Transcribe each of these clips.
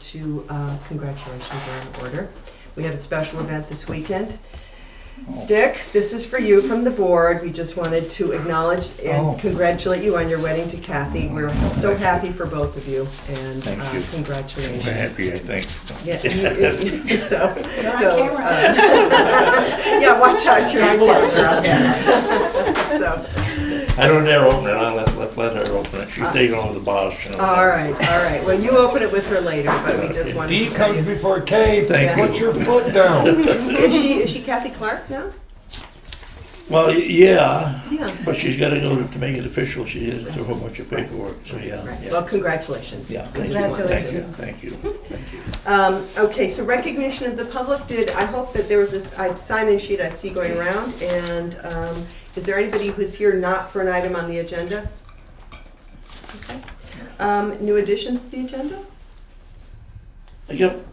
to, congratulations are in order. We had a special event this weekend. Dick, this is for you from the board. We just wanted to acknowledge and congratulate you on your wedding to Kathy. We're so happy for both of you, and Thank you. Congratulations. We're happy, I think. Yeah, yeah, watch out, you're on camera. So. I don't dare open it, I'll let her open it. She's taking over the boss. You know. All right. Well, you open it with her later, but we just wanted D to tell comes you. before K. Thank you. Put your foot down. Is she Kathy Clark now? Well, yeah, Yeah. but she's got to go to make it official. She has to do a whole bunch of paperwork, so yeah. Right. Yeah. Well, congratulations. Yeah, We thank just you. wanted to- Thank you. Okay, so recognition of the public. I hope that there was this sign-in sheet I see going around, and is there anybody who's here not for an item on the agenda? Okay. New additions to the agenda? Yep,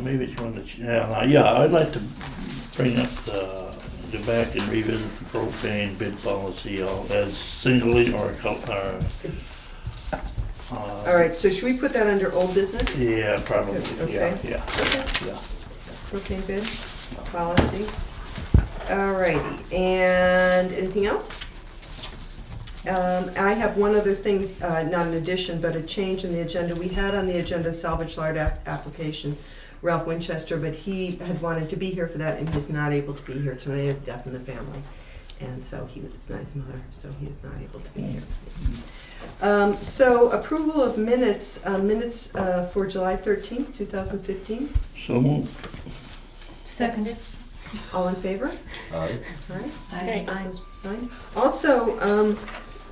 maybe it's one that, yeah, I'd like to bring up go back and revisit the propane bid policy as singly or All right, so should we put that under old business? yeah, probably, Okay. yeah. Propane bid policy. All righty, and anything else? I have one other thing, not an addition, but a change in the agenda. We had on the agenda salvage yard application, Ralph Winchester, but he had wanted to be here for that, and he's not able to be here tonight. He had death in the family, and so he was his mother, so he is not able to be here. So approval of minutes for July 13th, 2015. So moved. Seconded. All in favor? Aye. All right. Aye. Those signed. Also,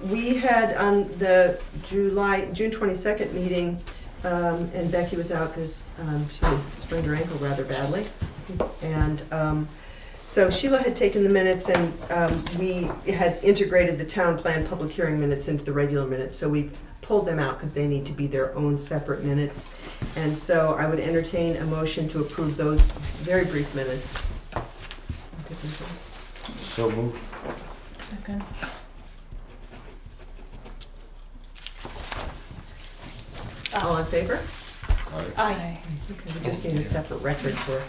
we had on the June 22nd meeting, and Becky was out because she sprained her ankle rather badly. And so Sheila had taken the minutes, and we had integrated the town plan public hearing minutes into the regular minutes. So we've pulled them out because they need to be their own separate minutes. And so I would entertain a motion to approve those very brief minutes. So moved. Second. All in favor? Aye. Okay, we just need a separate record for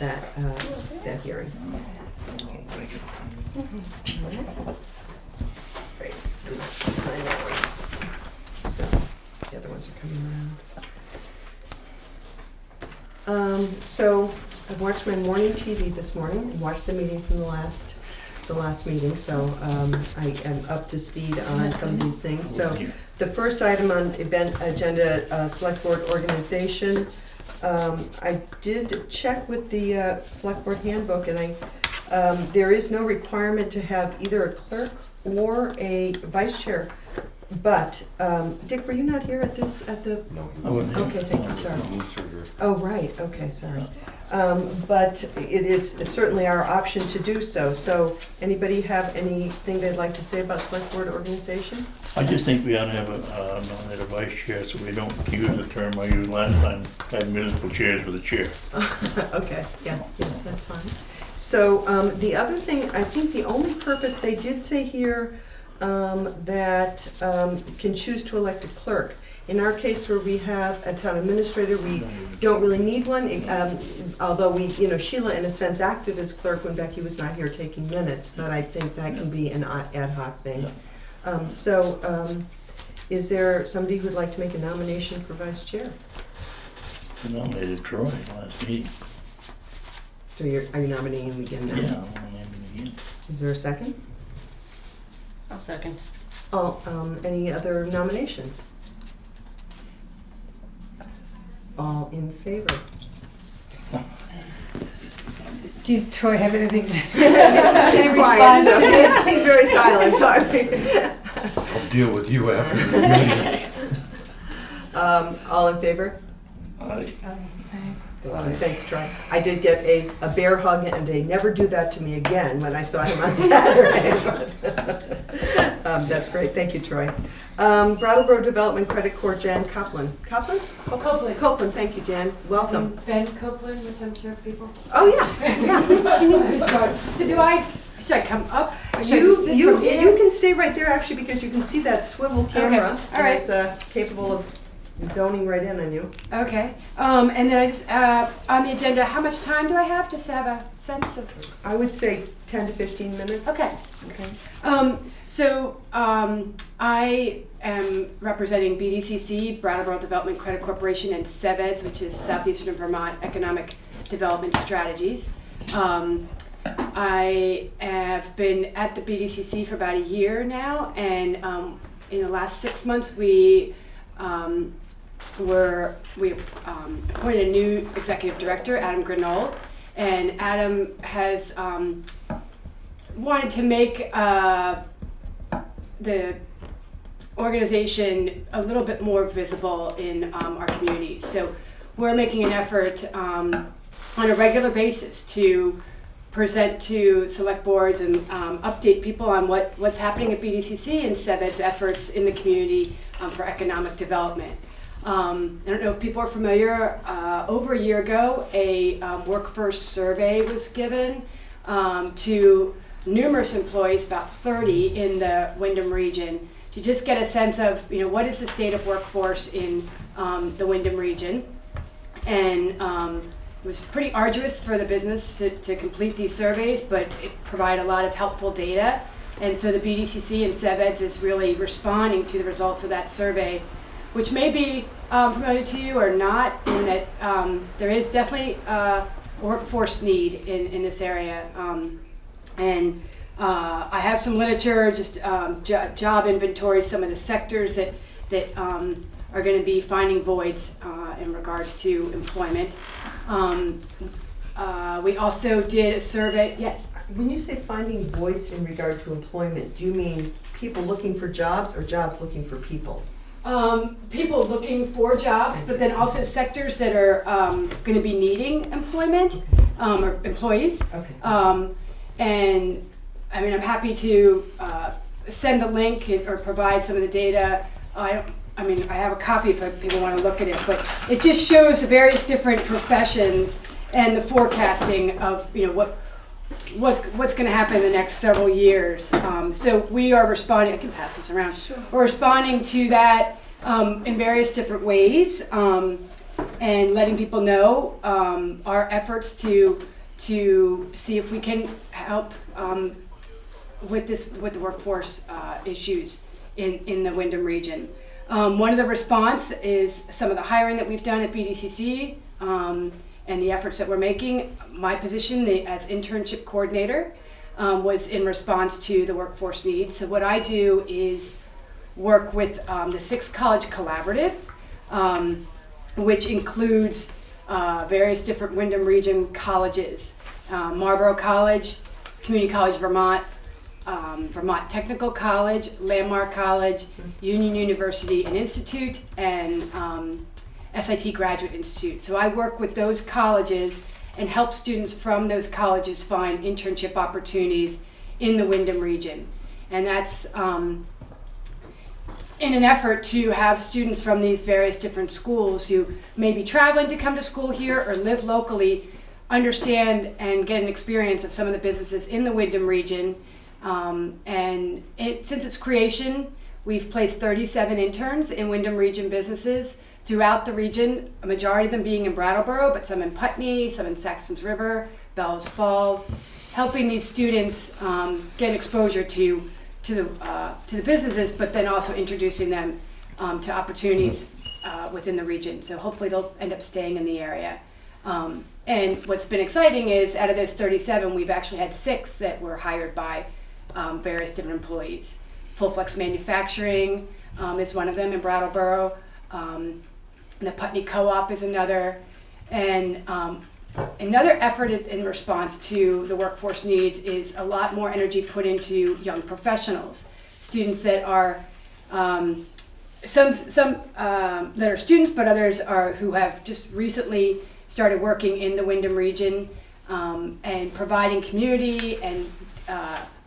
that hearing. Thank you. Great. Sign that one. So, the other ones are coming around. So I watched my morning TV this morning and watched the meeting from the last meeting, so I am up to speed on some of these things. So the first item on event agenda, select board organization. I did check with the select board handbook, and there is no requirement to have either a clerk or a vice chair. But Dick, were you not here at the? No. I wouldn't. Okay, thank you, sorry. Knee surgery. Oh, right, okay, sorry. But it is certainly our option to do so. So anybody have anything they'd like to say about select board organization? I just think we ought to have a nominated vice chair, so we don't use the term I used last time, had municipal chairs with a chair. Okay, yeah, that's fine. So the other thing, I think the only purpose, they did say here that can choose to elect a clerk. In our case where we have a town administrator, we don't really need one, although Sheila in a sense acted as clerk when Becky was not here taking minutes, but I think that can be an ad hoc thing. Is there somebody who'd like to make a nomination for vice chair? I nominated Troy last meeting. So are you nominating him again now? Yeah, I'll name him again. Is there a second? I'll second. Any other nominations? All in favor? Does Troy have anything? He's quiet, so he's very silent, so I'll deal with you after this meeting. all in favor? Thanks, Troy. I did get a bear hug and a never do that to me again when I saw him on Saturday. But, that's great. Thank you, Troy. Brattleboro Development Credit Corps, Jan Copland. Copland? Oh, Copland. Copland, thank you, Jan. Welcome. Ben Copland, which I'm sure people. Oh, yeah. So should I come up? Or should I You sit you from here? you can stay right there actually because you can see that swivel camera all right. that's capable of zoning right in on you. Okay. And then I just, on the agenda, how much time do I have just to have a sense of? I would say 10 to 15 minutes. Okay. Okay. I am representing BDCC, Brattleboro Development Credit Corporation, and SEVEDS, which is Southeastern Vermont Economic Development Strategies. I have been at the BDCC for about a year now, and in the last 6 months we appointed a new executive director, Adam Grenold, and Adam has wanted to make the organization a little bit more visible in our community. So we're making an effort on a regular basis to present to select boards and update people on what's happening at BDCC and SEVED's efforts in the community for economic development. I don't know if people are familiar, over a year ago, a workforce survey was given to numerous employees, about 30 in the Windham region, to just get a sense of, what is the state of workforce in the Windham region. And it was pretty arduous for the business to complete these surveys, but it provided a lot of helpful data. And so the BDCC and SEVEDS is really responding to the results of that survey, which may be familiar to you or not, in that there is definitely a workforce need in this area. And I have some literature, just job inventory, some of the sectors that are going to be finding voids in regards to employment. We also did a survey. Yes. When you say finding voids in regard to employment, do you mean people looking for jobs or jobs looking for people? People looking for jobs, but then also sectors that are going to be needing employment or employees. Okay. And I mean, I'm happy to send the link or provide some of the data. I have a copy if people want to look at it, but it just shows the various different professions and the forecasting of what's going to happen in the next several years. So we are responding. I can pass this around. Sure. We're responding to that in various different ways, and letting people know our efforts to see if we can help with the workforce issues in the Windham region. One of the response is some of the hiring that we've done at BDCC and the efforts that we're making. My position as internship coordinator was in response to the workforce needs. So what I do is work with the 6 College Collaborative, which includes various different Windham region colleges, Marlborough College, Community College Vermont, Vermont Technical College, Landmark College, Union University and Institute, and SIT Graduate Institute. So I work with those colleges and help students from those colleges find internship opportunities in the Windham region. And that's in an effort to have students from these various different schools who may be traveling to come to school here or live locally understand and get an experience of some of the businesses in the Windham region. Since its creation, we've placed 37 interns in Windham region businesses throughout the region, a majority of them being in Brattleboro, but some in Putney, some in Saxons River, Bellows Falls, helping these students get exposure to the businesses, but then also introducing them to opportunities within the region. So hopefully they'll end up staying in the area. And what's been exciting is out of those 37, we've actually had 6 that were hired by various different employees. Full Flex Manufacturing is one of them in Brattleboro. The Putney Co-op is another. And another effort in response to the workforce needs is a lot more energy put into young professionals. Students that are, some that are students, but others who have just recently started working in the Windham region and providing community and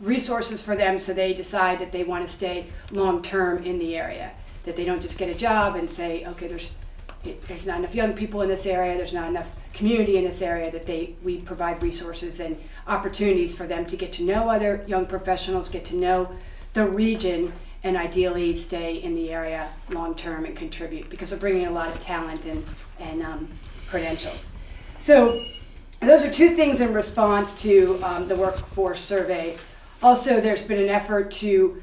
resources for them so they decide that they want to stay long-term in the area, that they don't just get a job and say, okay, there's not enough young people in this area, there's not enough community in this area, that we provide resources and opportunities for them to get to know other young professionals, get to know the region, and ideally stay in the area long-term and contribute, because we're bringing a lot of talent and credentials. So those are two things in response to the workforce survey. Also, there's been an effort to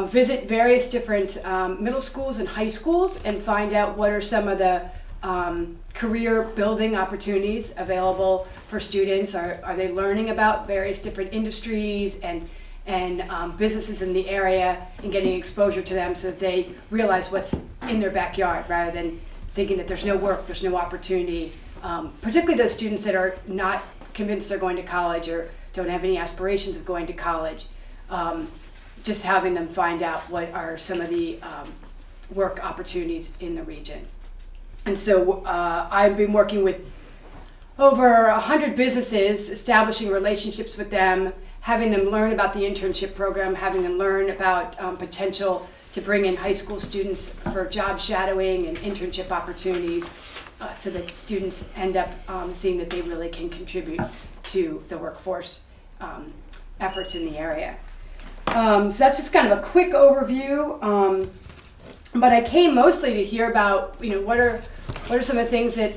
visit various different middle schools and high schools and find out what are some of the career building opportunities available for students. Are they learning about various different industries and businesses in the area and getting exposure to them so that they realize what's in their backyard rather than thinking that there's no work, there's no opportunity. Particularly those students that are not convinced they're going to college or don't have any aspirations of going to college. Just having them find out what are some of the work opportunities in the region. And so I've been working with over 100 businesses, establishing relationships with them, having them learn about the internship program, having them learn about potential to bring in high school students for job shadowing and internship opportunities, so that students end up seeing that they really can contribute to the workforce efforts in the area. So that's just kind of a quick overview. But I came mostly to hear about, what are some of the things that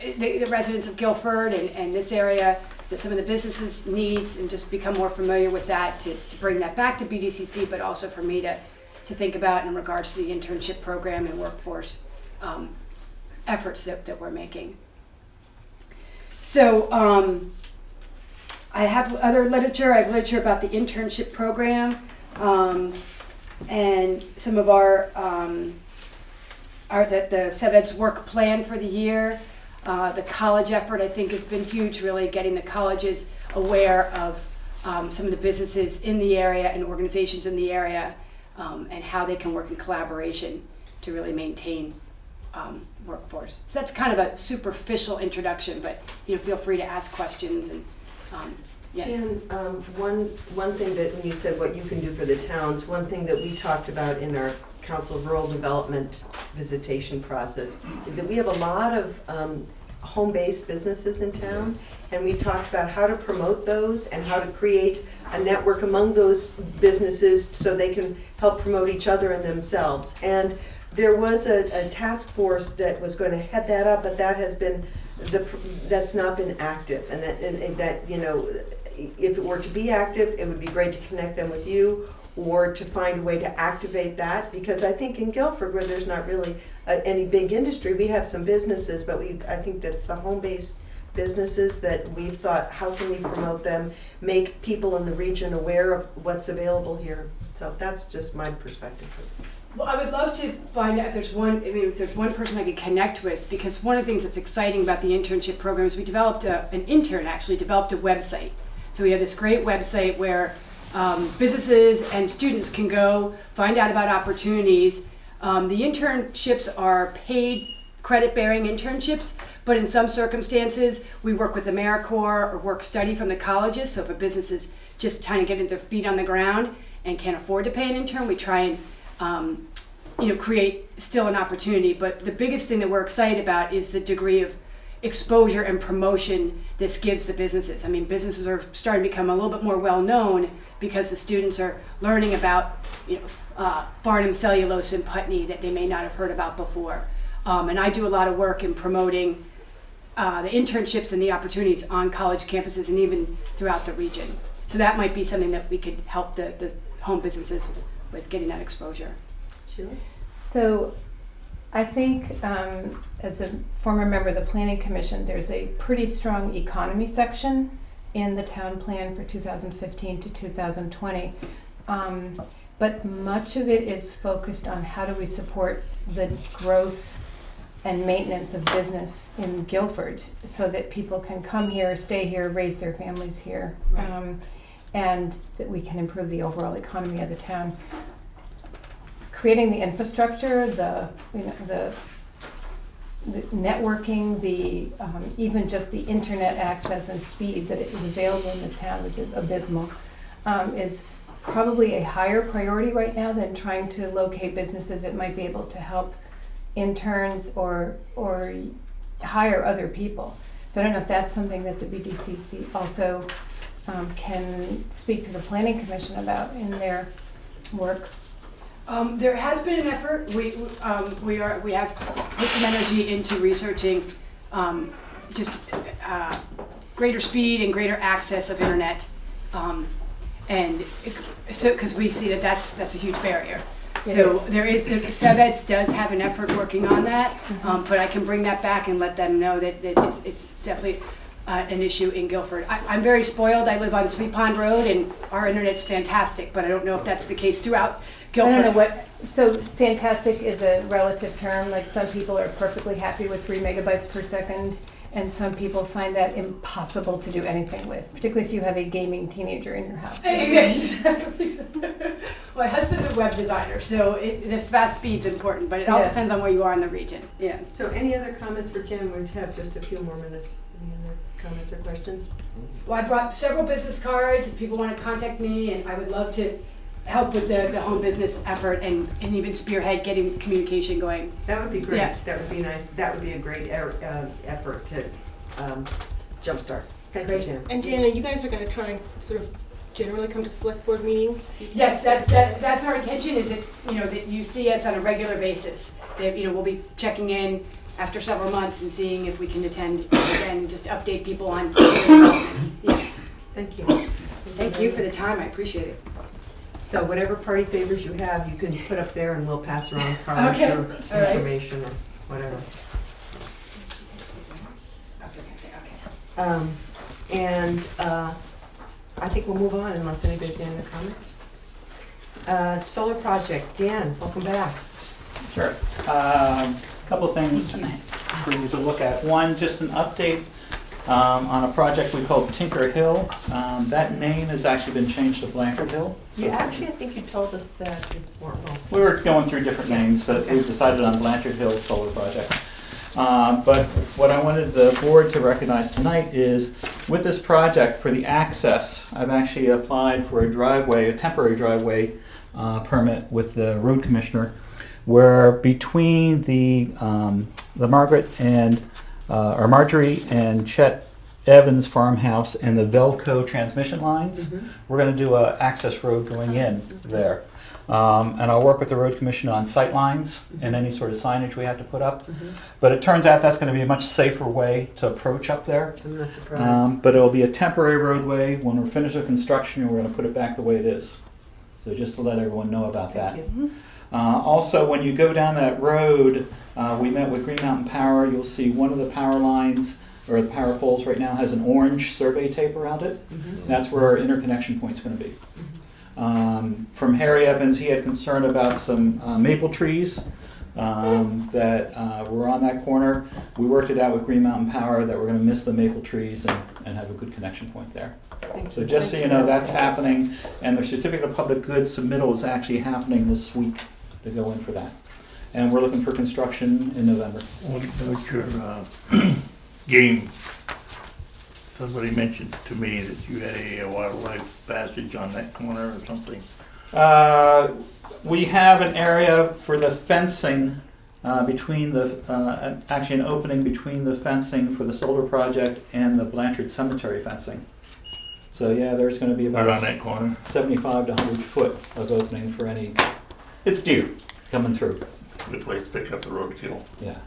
the residents of Guilford and this area, that some of the businesses needs, and just become more familiar with that to bring that back to BDCC, but also for me to think about in regards to the internship program and workforce efforts that we're making. So I have other literature. I have literature about the internship program and some of our the SevEd's work plan for the year. The college effort, I think, has been huge, really getting the colleges aware of some of the businesses in the area and organizations in the area, and how they can work in collaboration to really maintain workforce. So that's kind of a superficial introduction, but feel free to ask questions. And yes. Jan, one thing that when you said what you can do for the towns, one thing that we talked about in our Council of Rural Development visitation process is that we have a lot of home-based businesses in town, and we talked about how to promote those and how to create a network among those businesses so they can help promote each other and themselves. And there was a task force that was going to head that up, but that has been that's not been active. And that if it were to be active, it would be great to connect them with you, or to find a way to activate that, because I think in Guilford, where there's not really any big industry, we have some businesses, but I think that's the home-based businesses that we've thought, how can we promote them, make people in the region aware of what's available here. So that's just my perspective. Well, I would love to find out if there's one person I could connect with, because one of the things that's exciting about the internship program is we developed an intern actually developed a website. So we have this great website where businesses and students can go find out about opportunities. The internships are paid credit-bearing internships, but in some circumstances, we work with AmeriCorps or work study from the colleges. So if a business is just trying to get their feet on the ground and can't afford to pay an intern, we try and create still an opportunity. But the biggest thing that we're excited about is the degree of exposure and promotion this gives the businesses. I mean, businesses are starting to become a little bit more well-known because the students are learning about Farnham Cellulose in Putney that they may not have heard about before. And I do a lot of work in promoting the internships and the opportunities on college campuses and even throughout the region. So that might be something that we could help the home businesses with getting that exposure. Sheila? So I think as a former member of the Planning Commission, there's a pretty strong economy section in the town plan for 2015 to 2020. But much of it is focused on how do we support the growth and maintenance of business in Guilford so that people can come here, stay here, raise their families here, Right. and that we can improve the overall economy of the town. Creating the infrastructure, the networking, even just the internet access and speed that is available in this town, which is abysmal, is probably a higher priority right now than trying to locate businesses that might be able to help interns or hire other people. So I don't know if that's something that the BDCC also can speak to the Planning Commission about in their work? There has been an effort. We have put some energy into researching just greater speed and greater access of internet, because we see that's a huge barrier. So there is, SevEds does have an effort working on that, but I can bring that back and let them know that it's definitely an issue in Guilford. I'm very spoiled. I live on Sweet Pond Road and our internet's fantastic, but I don't know if that's the case throughout Guilford. I don't know what, so fantastic is a relative term, like some people are perfectly happy with 3 megabytes per second, and some people find that impossible to do anything with, particularly if you have a gaming teenager in your house. Exactly. My husband's a web designer, so this fast speed's important, but it all depends on where you are in the region. Yes. So any other comments for Jim? We have just a few more minutes. Any other comments or questions? Well, I brought several business cards. If people want to contact me, and I would love to help with the home business effort and even spearhead getting communication going. That would be great. Yes. That would be nice. That would be a great effort to jumpstart. Thank you, Jim. And Jana, you guys are going to try and sort of generally come to select board meetings? Yes, that's our intention. Is that you see us on a regular basis. That we'll be checking in after several months and seeing if we can attend and just update people on developments. Yes. Thank you. Thank you for the time. I appreciate it. So whatever party favors you have, you can put up there and we'll pass around cards Okay. or All right. information or whatever. I think we'll move on unless anybody's any other comments. Solar project, Dan, welcome back. Sure. Couple of things for you to look at. One, just an update on a project we called Tinker Hill. That name has actually been changed to Blanchard Hill. So Yeah, actually, I think you told us that before. Oh. we were going through different names, but we've decided on Blanchard Hill Solar Project. But what I wanted the board to recognize tonight is with this project for the access, I've actually applied for a temporary driveway permit with the road commissioner, where between the Margaret and Marjorie and Chet Evans farmhouse and the Velco transmission lines, we're going to do an access road going in there. And I'll work with the road commission on sight lines and any sort of signage we have to put up. But it turns out that's going to be a much safer way to approach up there. I'm not surprised. But it'll be a temporary roadway. When we're finished with construction, we're going to put it back the way it is. So just to let everyone know about that. Thank you. Also, when you go down that road, we met with Green Mountain Power. You'll see one of the power lines, or the power poles right now, has an orange survey tape around it. That's where our interconnection point's going to be. From Harry Evans, he had concern about some maple trees that were on that corner. We worked it out with Green Mountain Power that we're going to miss the maple trees and have a good connection point there. So just so you know, that's happening, and the certificate of public goods submittal is actually happening this week to go in for that. And we're looking for construction in November. What about your game? Somebody mentioned to me that you had a wildlife passage on that corner or something. We have an area for the fencing between the, actually an opening between the fencing for the solar project and the Blanchard Cemetery fencing. So yeah, there's going to be about Right on that corner. 75 to 100 foot of opening for any, it's deer coming through. Good place to pick up the roadkill. Yeah.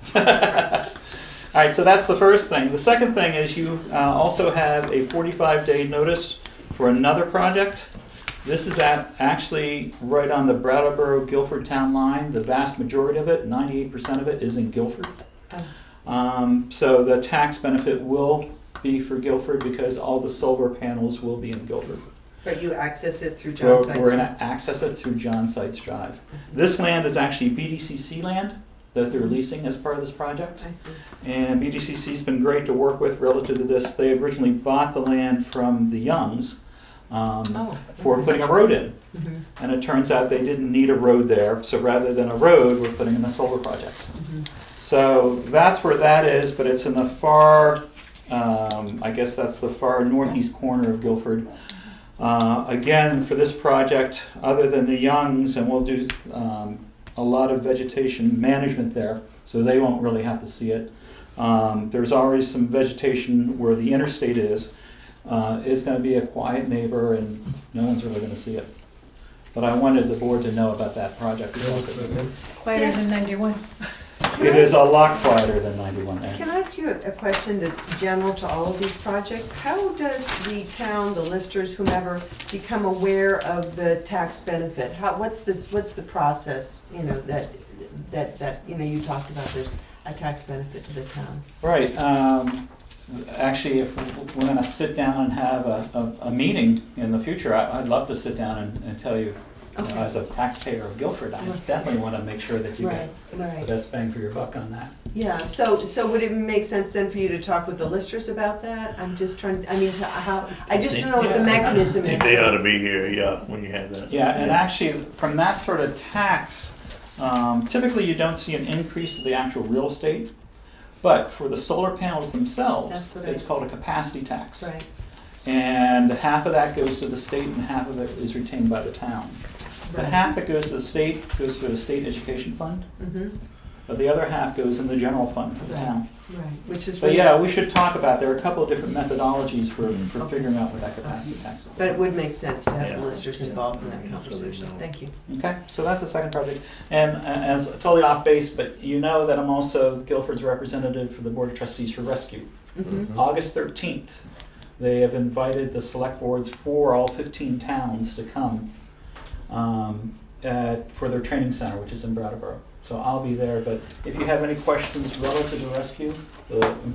All right, so that's the first thing. The second thing is you also have a 45-day notice for another project. This is actually right on the Brattleboro-Guilford town line. The vast majority of it, 98% of it, is in Guilford. So the tax benefit will be for Guilford because all the solar panels will be in Guilford. But you access it through John Sykes. We're going to access it through John Sykes Drive. This land is actually BDCC land that they're leasing as part of this project. I see. And BDCC's been great to work with relative to this. They originally bought the land from the Youngs for putting a road in. And it turns out they didn't need a road there, so rather than a road, we're putting in a solar project. So that's where that is, but it's in the far, I guess that's the far northeast corner of Guilford. Again, for this project, other than the Youngs, and we'll do a lot of vegetation management there, so they won't really have to see it. There's already some vegetation where the interstate is. It's going to be a quiet neighbor, and no one's really going to see it. But I wanted the board to know about that project. Quieter than 91. It is a lot quieter than 91. Can I ask you a question that's general to all of these projects? How does the town, the listers, whomever, become aware of the tax benefit? What's the process, you know, that you know, you talked about there's a tax benefit to the town? Right. Actually, if we're going to sit down and have a meeting in the future, I'd love to sit down and tell you, Okay. as a taxpayer of Guilford, I definitely want to make sure that you get the Right. best bang for your buck on that. Yeah, so would it make sense then for you to talk with the listers about that? I'm just trying, I mean, I just don't know what the mechanism I think is. they ought to be here, yeah, when you have that. Yeah, and actually, from that sort of tax, typically you don't see an increase of the actual real estate, but for the solar panels themselves, That's what it's called a capacity tax. Right, And half of that goes to the state and half of it is retained by the town. The right. half that goes to the state goes to the state education fund, Mm-hmm, but the other half goes in the general fund for the Right. town. right, which is. But yeah, we should talk about, there are a couple of different methodologies for figuring out what that capacity tax is. But it would make sense to have Yeah. the listers involved in that conversation. Thank you. Okay, so that's the second project. And as totally off base, but you know that I'm also Guilford's representative for the Board of Trustees for Rescue. Mm-hmm. August 13th, they have invited the select boards for all 15 towns to come for their training center, which is in Brattleboro. So I'll be there, but if you have any questions relative to rescue.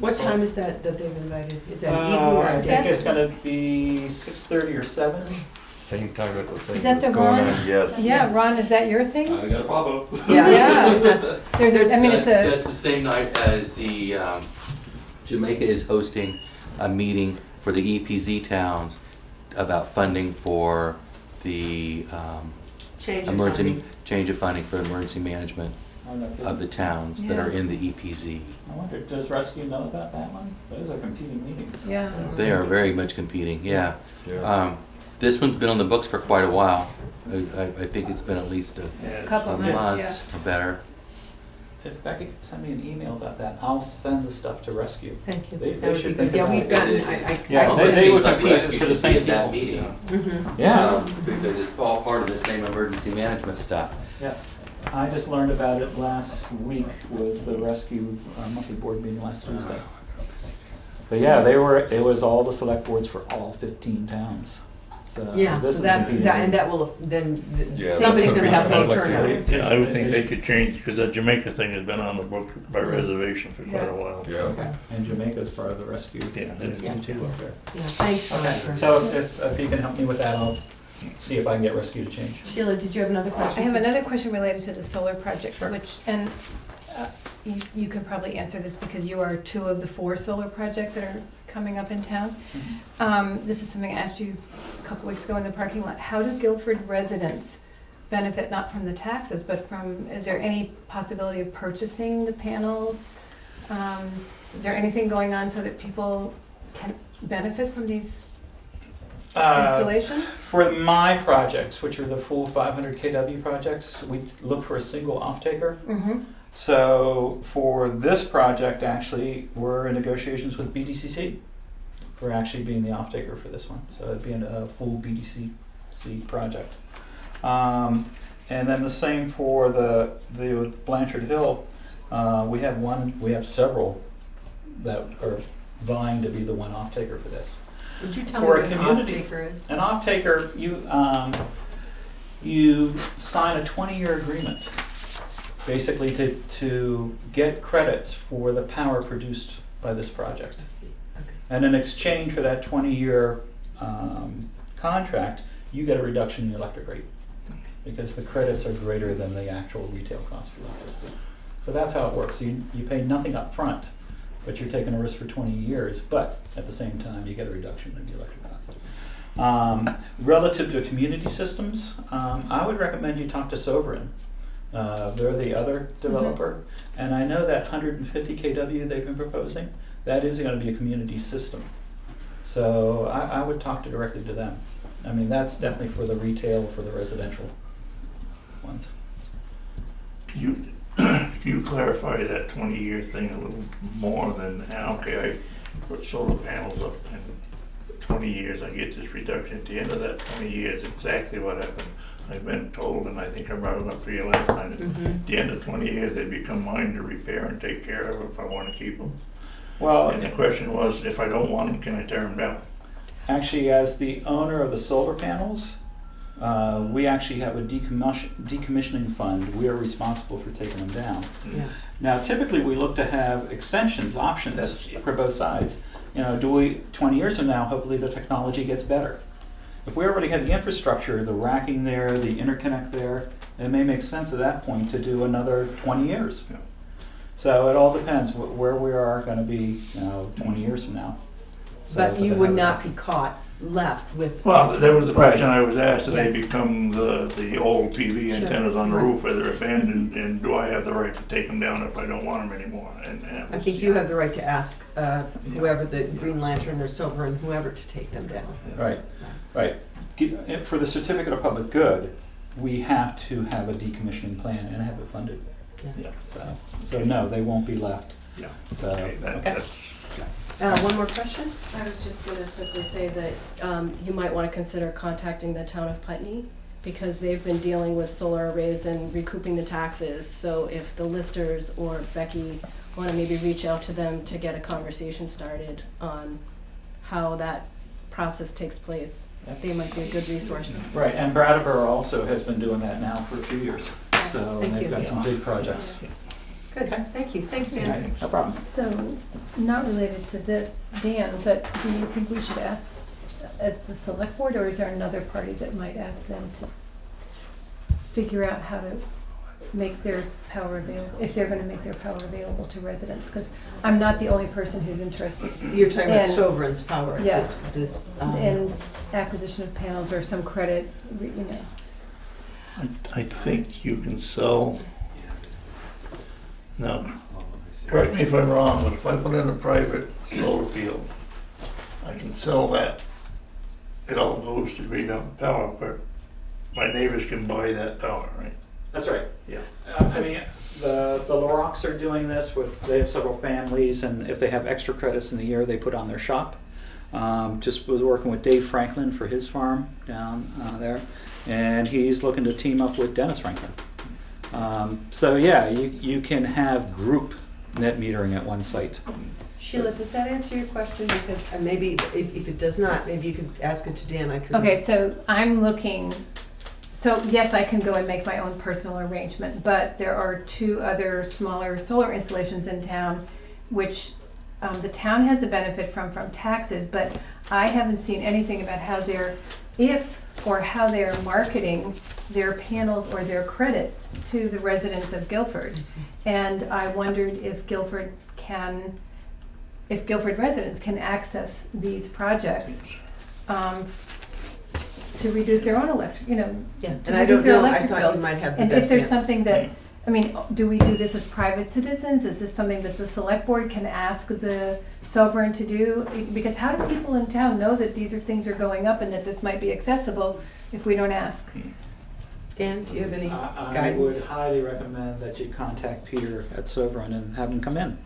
What time is that they've invited? Is that evening or I a think day? it's gonna be 6:30 or 7. Same time at the thing. Is that was the going one? on. Yes. Yeah, Ron, is that your thing? I got a pop-up. Yeah. There's, I mean, it's a, That's the same night as the, Jamaica is hosting a meeting for the EPZ towns about funding for the Change of emergency, funding. change of funding for emergency management of the towns that are in the EPZ. I wonder, does rescue know about that one? Those are competing meetings. yeah. They are very much competing, yeah. Yeah. This one's been on the books for quite a while. I think it's been at least a Couple months, month yeah. or better. If Becky could send me an email about that, I'll send the stuff to rescue. Thank you. They That would be should good. think Yeah, about we've it. gotten, Yeah, Also, they seems would like compete rescue for the should same be at that people. meeting. Mm-hmm. Yeah, Because it's all part of the same emergency management stuff. yeah. I just learned about it last week, was the rescue monthly board meeting last Tuesday. But yeah, it was all the select boards for all 15 towns. So Yeah, this so is that's, competing. and that will, then, Yeah, somebody's that's gonna have low kind of like turnout. Yeah, I would think they could change, because that Jamaica thing has been on the book by reservation for quite a while. Yeah. Okay. And Jamaica's part of the rescue. Yeah, It's yeah. too up there. Yeah, thanks for that. Okay, so if you can help me with that, I'll see if I can get rescue to change. Sheila, did you have another I question? have another question related to the solar projects, Sure. which, and you can probably answer this because you are 2 of the 4 solar projects that are coming up in town. This is something I asked you a couple weeks ago in the parking lot. How do Guilford residents benefit not from the taxes, but from, is there any possibility of purchasing the panels? Is there anything going on so that people can benefit from these installations? For my projects, which are the full 500 kW projects, we look for a single off-taker. Mm-hmm. So for this project, actually, we're in negotiations with BDCC for actually being the off-taker for this one. So it'd be a full BDCC project. And then the same for the Blanchard Hill. We have several that are vying to be the one off-taker for this. Would you tell me For a what an community- off-taker is? An off-taker, you sign a 20-year agreement, basically to get credits for the power produced by this project. Let's see. Okay. And in exchange for that 20-year contract, you get a reduction in your electric rate, because the credits are greater than the actual retail cost for electricity. So that's how it works. You pay nothing up front, but you're taking a risk for 20 years, but at the same time, you get a reduction in the electric cost. Relative to community systems, I would recommend you talk to Sovereign. They're the other developer, and I know that 150 kW they've been proposing, that is going to be a community system. So I would talk directly to them. I mean, that's definitely for the retail, for the residential ones. Can you clarify that 20-year thing a little more than, okay, I put solar panels up and for 20 years I get this reduction. At the end of that 20 years, exactly what happened? I've been told, and I think I brought it up to you last time, that at the end of 20 years, they become mine to repair and take care of if I want to keep them. Well, And the question was, if I don't want them, can I tear them down? actually, as the owner of the solar panels, we actually have a decommissioning fund. We are responsible for taking them down. Yeah. Now, typically, we look to have extensions, options That's- for both sides. You know, 20 years from now, hopefully the technology gets better. If we already had the infrastructure, the racking there, the interconnect there, it may make sense at that point to do another 20 years. Yeah. So it all depends where we are going to be, 20 years from now. So, But you to would have not be caught left with. Well, that was the Right. question I was asked, do they Yeah. become the old TV Sure. antennas on the Right. roof, whether abandoned, and do I have the right to take them down if I don't want them anymore? And that I was- think you have the right to ask whoever, the Green Lantern or Silver and whoever, to take them down. Right, right. For the certificate of public good, we have to have a decommissioning plan and have it funded. Yeah. So no, they won't be left. Yeah. So, Okay, okay. that's, One more question? I was just gonna simply say that you might wanna consider contacting the town of Putney, because they've been dealing with solar arrays and recouping the taxes. So if the listers or Becky wanna maybe reach out to them to get a conversation started on how that process takes place, they might be a good resource. Right, and Brattleboro also has been doing that now for a few years. So Thank they've you. got some big projects. Good, Okay. thank you. Thanks, Okay, Dan. no problem. So, not related to this, Dan, but do you think we should ask as the select board, or is there another party that might ask them to figure out how to make theirs power available, if they're gonna make their power available to residents? Because I'm not the only person who's interested You're talking about And- Sovereign's power. Yes. This, in acquisition of panels or some credit, I think you can sell, now, correct me if I'm wrong, but if I put in a private solar field, I can sell that. It all goes to Green Mountain Power, but my neighbors can buy that power, right? That's right. Yeah. I mean, the LaRocques are doing this they have several families, and if they have extra credits in the year, they put on their shop. Just was working with Dave Franklin for his farm down there, and he's looking to team up with Dennis Franklin. So yeah, you can have group net metering at one site. Sheila, does that answer your question? Because maybe if it does not, maybe you could ask it to Dan. I could. Okay, so I'm looking, so yes, I can go and make my own personal arrangement, but there are 2 other smaller solar installations in town, which the town has a benefit from taxes, but I haven't seen anything about how they're marketing their panels or their credits to the residents of Guilford. And I wondered if Guilford residents can access these projects to reduce their own electric, Yeah, to and I reduce don't their know, I electric thought bills. you might have the And best if there's answer. something that, I mean, do we do this as private citizens? Is this something that the select board can ask the sovereign to do? Because how do people in town know that these things are going up and that this might be accessible if we don't ask? Dan, do you have any I guidance? would highly recommend that you contact Peter at Sovereign and have him come in.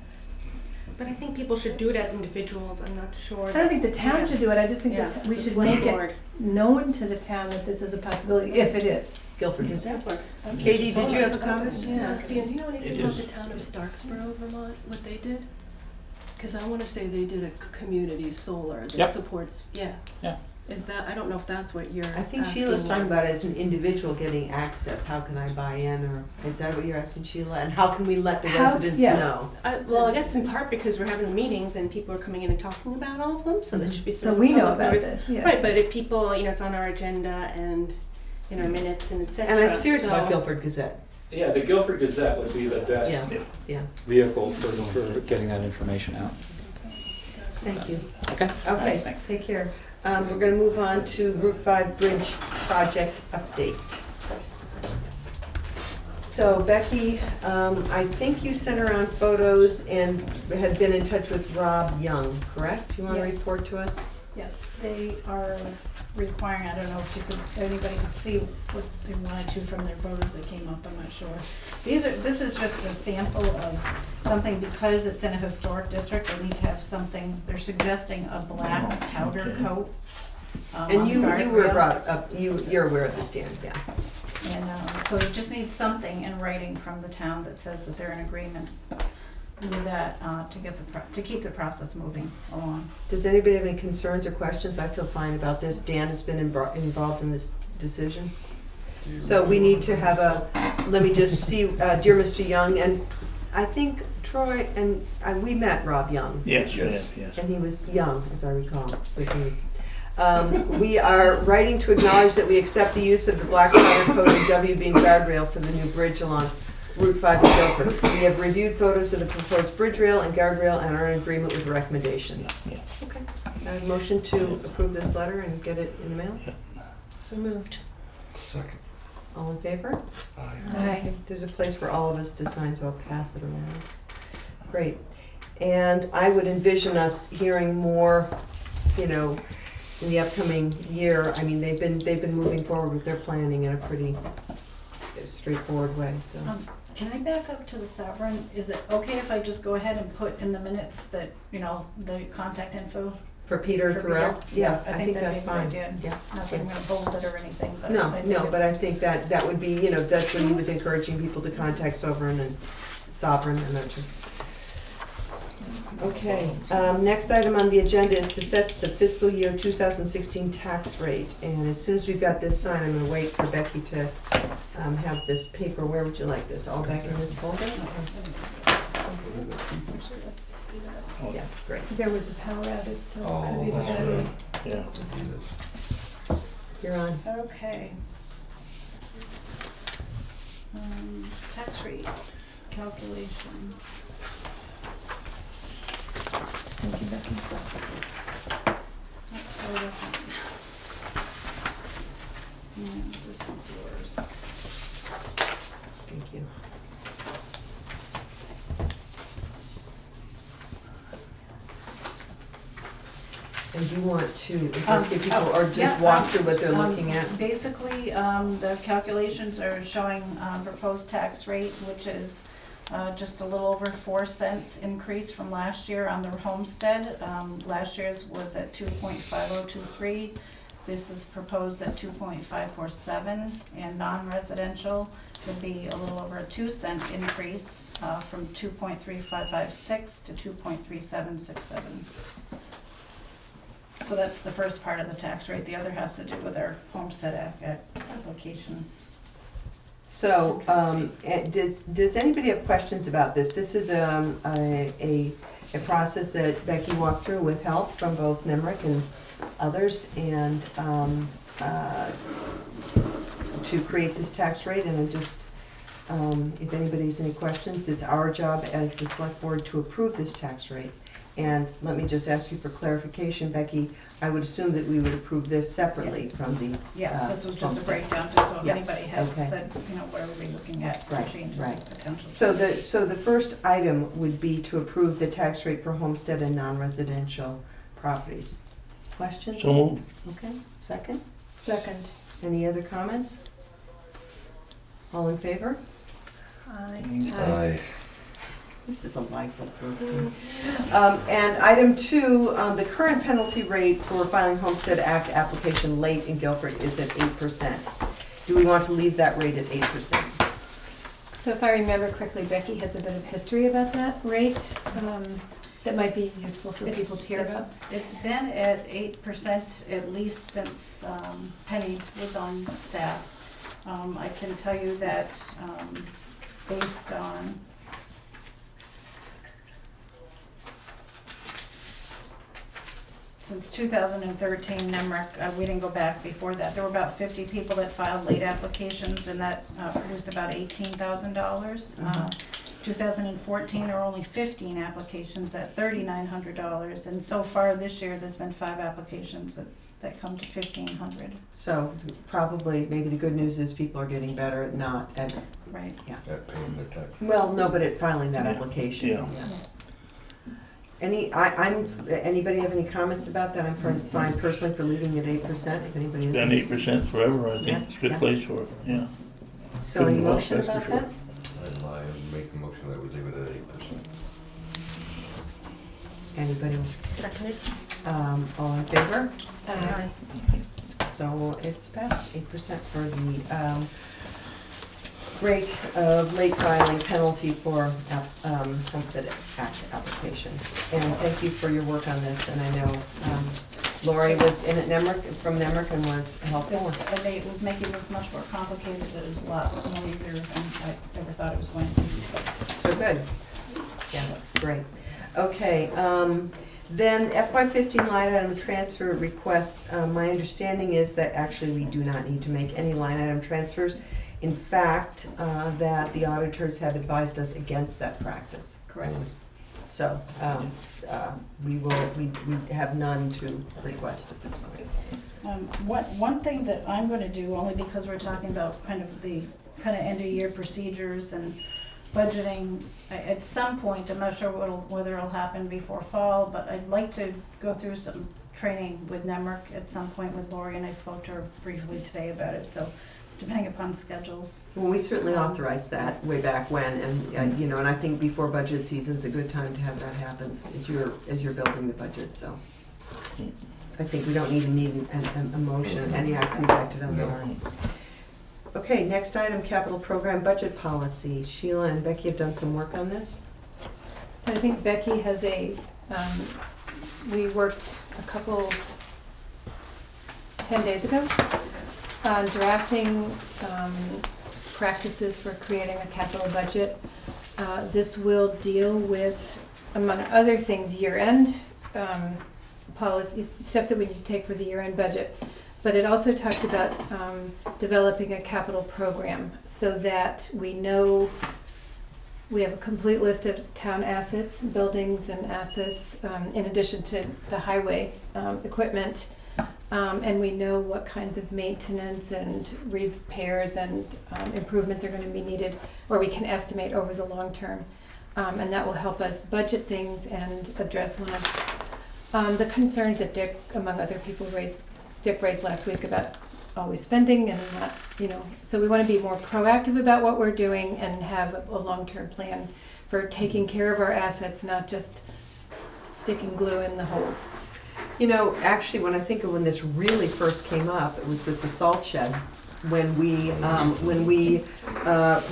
But I think people should do it as individuals, I'm not sure. I don't think the town should do it, I just think Yeah, that we it's the should make select it board. known to the town that this is a possibility, if it is. Guilford Gazette. Katie, did you have a comment? Dan, do you know anything It about is. the town of Starksboro, Vermont, what they did? Because I want to say they did a community solar that Yep. supports, yeah. Yeah. Is that, I don't know if that's what you're I think asking Sheila's talking about. about as an individual getting access. How can I buy in, or is that what you're asking, Sheila? And how can we let the How- residents yeah. know? Well, I guess in part because we're having meetings and people are coming in and talking about all of them, so that should be So sort of we know public about notice. this, yeah. Right, but if people, it's on our agenda and in our minutes and et cetera. And I'm serious about so- Guilford Gazette. Yeah, the Guilford Gazette would be the best Yeah. vehicle for getting that information out. Thank you. Okay? Okay, Thanks. take care. We're gonna move on to Route 5 Bridge Project Update. So Becky, I think you sent around photos and had been in touch with Rob Young, correct? You wanna Yes. report to us? Yes, they are requiring, I don't know if anybody could see what they wanted to from their photos that came up, I'm not sure. This is just a sample of something, because it's in a historic district, they need to have something, they're suggesting a black powder okay. coat And on you were guardrail. brought up, you're aware of this, Dan, yeah. And so it just needs something in writing from the town that says that they're in agreement with that to keep the process moving along. Does anybody have any concerns or questions? I feel fine about this. Dan has been involved in this decision. So we need to have let me just see, dear Mr. Young, and I think Troy and we met Rob Young. Yes, Yes. yes. And he was young, as I recall, so he was. We are writing to acknowledge that we accept the use of the black powder coated WB guardrail for the new bridge along Route 5 in Guilford. We have reviewed photos of the proposed bridge rail and guardrail and are in agreement with the recommendations. Yeah. Okay. Motion to approve this letter and get it in the mail? So moved. Second. All in favor? Aye. There's a place for all of us to sign, so I'll pass it around. Great. And I would envision us hearing more, in the upcoming year. I mean, they've been moving forward with their planning in a pretty straightforward way, so. Can I back up to the Sovereign? Is it okay if I just go ahead and put in the minutes that, the contact info? For Peter For Thorell? Peter? Yeah, I think that'd that's be a good fine. idea. Yeah. Not that I'm gonna bold it or anything, but No, I think no, but I it's- think that would be, that's what he was encouraging people to contact Sovereign and Adjourn. Okay, next item on the agenda is to set the fiscal year 2016 tax rate. And as soon as we've got this signed, I'm gonna wait for Becky to have this paper. Where would you like this? All back in this folder? Yeah, great. There was a power outage, so it could be that's the right. Yeah. You're on. Okay. Tax rate calculations. Thank you, Becky. Let's start with that. And this is yours. Thank you. And do you want to just give people, or just yeah, walk through what they're looking at? Basically, the calculations are showing proposed tax rate, which is just a little over 4 cents increase from last year on the homestead. Last year's was at 2.5023. This is proposed at 2.547, and non-residential would be a little over a 2 cent increase from 2.3556 to 2.3767. So that's the first part of the tax rate. The other has to do with our homestead application. So, does anybody have questions about this? This is a process that Becky walked through with help from both Nemrick and others, and to create this tax rate. And just, if anybody has any questions, it's our job as the select board to approve this tax rate. And let me just ask you for clarification, Becky, I would assume that we would approve this separately Yes. from the Yes, this was just a homestead. breakdown, just so if Yeah, anybody had okay. said, what are we looking at for Right, changes, right. potential. So the first item would be to approve the tax rate for homestead and non-residential properties. Questions? So moved. Okay, second? Second. Any other comments? All in favor? Aye. This is a lively group. And item 2, the current penalty rate for filing Homestead Act application late in Guilford is at 8%. Do we want to leave that rate at 8%? So if I remember correctly, Becky has a bit of history about that rate, that might be useful for people to hear about. It's been at 8% at least since Penny was on staff. I can tell you that based on since 2013, NEMRIC, we didn't go back before that. There were about 50 people that filed late applications, and that produced about $18,000. 2014, there were only 15 applications at $3,900, and so far this year, there's been 5 applications that come to $1,500. So probably, maybe the good news is people are getting better at Right. At paying their tax. well, no, but at filing that application. Yeah. Anybody have any comments about that? I'm fine personally for leaving it 8%, if anybody has. Then 8% forever, I think Yeah, it's a good yeah. place for it, yeah. So any Good enough, motion that's for about sure. that? And I make the motion that we leave it at 8%. Anybody? Seconded. All in favor? Aye. So it's passed, 8% for the rate of late filing penalty for Homestead Act application. And thank you for your work on this, and I know Lori was in at Nemrick, from Nemrick, and was helpful. It was making this much more complicated, it was a lot more easier than I ever thought it was going to be. So good. Yeah, great. Okay, then FY15 line item transfer requests, my understanding is that actually we do not need to make any line item transfers. In fact, that the auditors have advised us against that practice. Correct. So, we have none to request at this point. One thing that I'm gonna do, only because we're talking about kind of end of year procedures and budgeting, at some point, I'm not sure whether it'll happen before fall, but I'd like to go through some training with Nemrick at some point with Lori, and I spoke to her briefly today about it, so depending upon schedules. Well, we certainly authorized that way back when, and, you know, and I think before budget season's a good time to have that happen as you're building the budget, so. I think we don't need a motion, any act we acted on No. already. Okay, next item, capital program budget policy. Sheila and Becky have done some work on this. So I think Becky has we worked 10 days ago on drafting practices for creating a capital budget. This will deal with, among other things, year-end policies, steps that we need to take for the year-end budget. But it also talks about developing a capital program so that we know we have a complete list of town assets, buildings and assets, in addition to the highway equipment. And we know what kinds of maintenance and repairs and improvements are going to be needed, or we can estimate over the long term. And that will help us budget things and address one of the concerns that Dick, among other people, raised last week about always spending and not, so we want to be more proactive about what we're doing and have a long-term plan for taking care of our assets, not just sticking glue in the holes. Actually, when I think of when this really first came up, it was with the salt shed, when we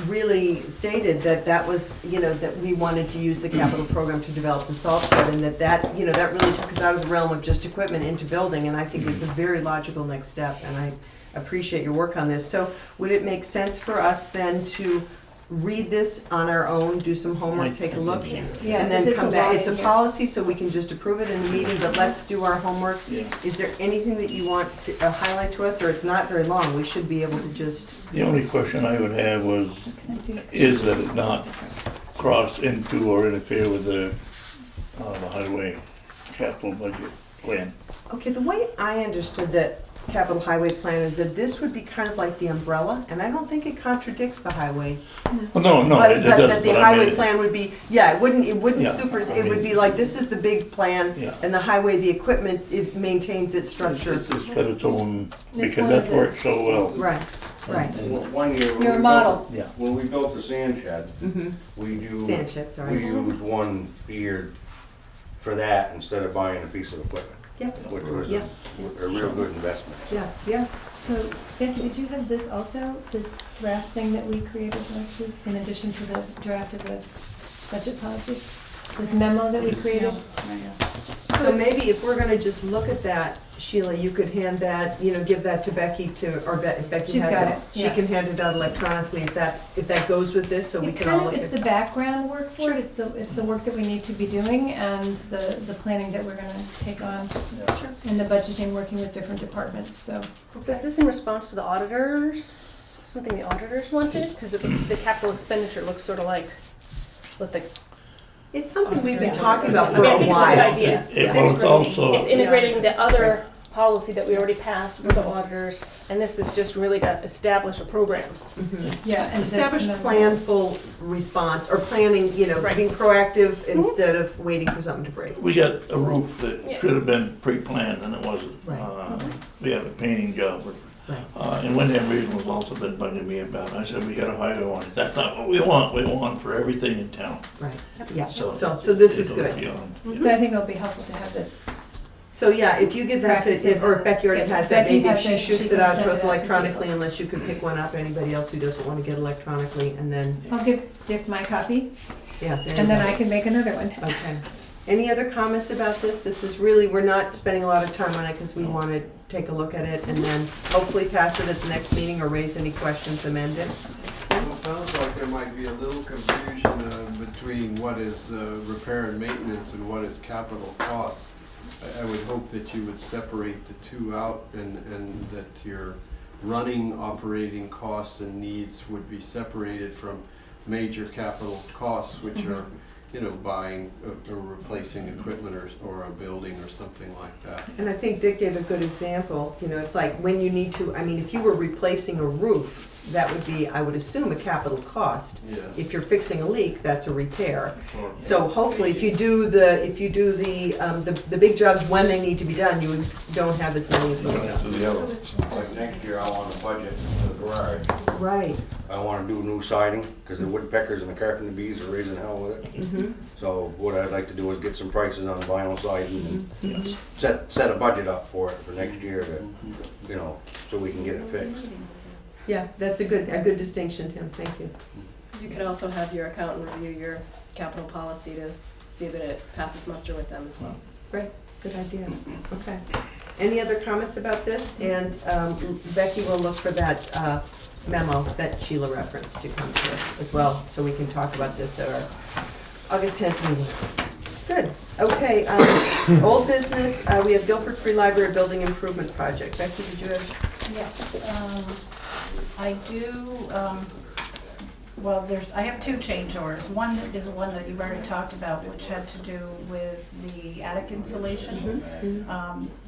really stated that was, that we wanted to use the capital program to develop the salt shed, and that really took us out of the realm of just equipment into building, and I think it's a very logical next step, and I appreciate your work on this. So would it make sense for us then to read this on our own, do some homework, take a look, Yeah, and then there's come a back? lot It's a in here. policy, so we can just approve it in the meeting, but let's do our homework. Yeah. Is there anything that you want to highlight to us, or it's not very long? We should be able to just, The only question I would have was, is that it not cross into or interfere with the highway capital budget plan? okay, the way I understood that capital highway plan is that this would be kind of like the umbrella, and I don't think it contradicts the highway. Well, no, But it doesn't. that the but I mean, highway plan would be, it wouldn't Yeah, it would be like, this is the big plan, Yeah. and the highway, the equipment maintains its structure. It's got its own, It's because one that's of the- worked so well. Right, right. Well, one year. when Your we model. Yeah. When we built the sand shed, Mm-hmm. we Sand shed, we sorry. used one beard for that instead of buying a piece of equipment, Yep, which was Yeah. a real good investment. yeah. So, Becky, did you have this also, this draft thing that we created last week, in addition to the draft of the budget policy? This memo that we created? So maybe if we're gonna just look at that, Sheila, you could hand that, give that to Becky or if Becky She's has got it, it, she yeah. can hand it out electronically if that goes with this, so we It can all kind look of, at it's the background work for it, it's the work that we need to be doing and the planning that we're gonna take on. Sure. And the budgeting, working with different departments, so. So is this in response to the auditors, something the auditors wanted? Because the capital expenditure looks sort of like what the. It's something we've been Yeah. talking about I for mean, I a think it's a good while. idea. Well, it's also, It's integrating the other policy that we already passed with the auditors, and this is just really to establish a program. Mhm. Yeah, and this Establish memo- planful response, or planning, Right. being proactive instead of waiting for something to break. we got a roof that Yeah. should have been pre-planned and it wasn't. Right. We had a painting job, Right. and Wyndham Regional's also been bugging me about it. I said, we got a highway one. That's not what we want for everything in town. Right, yeah, So so this is it goes good. beyond. So I think it'll be helpful to have this So yeah, if you give that to, Practices or if Becky already has that, Becky maybe if has she it, shoots she it can out send to us it out to electronically, people. unless you could pick one up, anybody else who doesn't want to get electronically, and then, I'll give Dick my copy, yeah. there you and then go. I can make another one. Okay. Any other comments about this? This is really, we're not spending a lot of time on it because we want to take a look at it and then hopefully pass it at the next meeting or raise any questions, amend it. Well, it sounds like there might be a little confusion between what is repair and maintenance and what is capital costs. I would hope that you would separate the two out and that your running operating costs and needs would be separated from major capital costs, which are, you know, buying or replacing equipment or a building or something like that. And I think Dick gave a good example, you know, it's like when you need to, I mean, if you were replacing a roof, that would be, I would assume, a capital cost. Yes. If you're fixing a leak, that's a repair. Or- So hopefully, if you do the big jobs when they need to be done, you don't have as many of those. Like next year, I want a budget for the garage. Right. I wanna do new siding, cause the woodpeckers and the carpenter bees are raising hell with it. Mhm. So what I'd like to do is get some prices on vinyl siding and set a budget up for it for next year to, you know, so we can get it fixed. Yeah, that's a good distinction, Tim, thank you. You could also have your accountant review your capital policy to see that it passes muster with them as well. Great, good idea, okay. Any other comments about this? And Becky will look for that memo that Sheila referenced to come to us as well, so we can talk about this at our August 10th meeting. Good, okay, old business, we have Guilford Free Library Building Improvement Project. Becky, did you have? Yes, I do, well, I have two change orders. One is one that you've already talked about, which had to do with the attic insulation.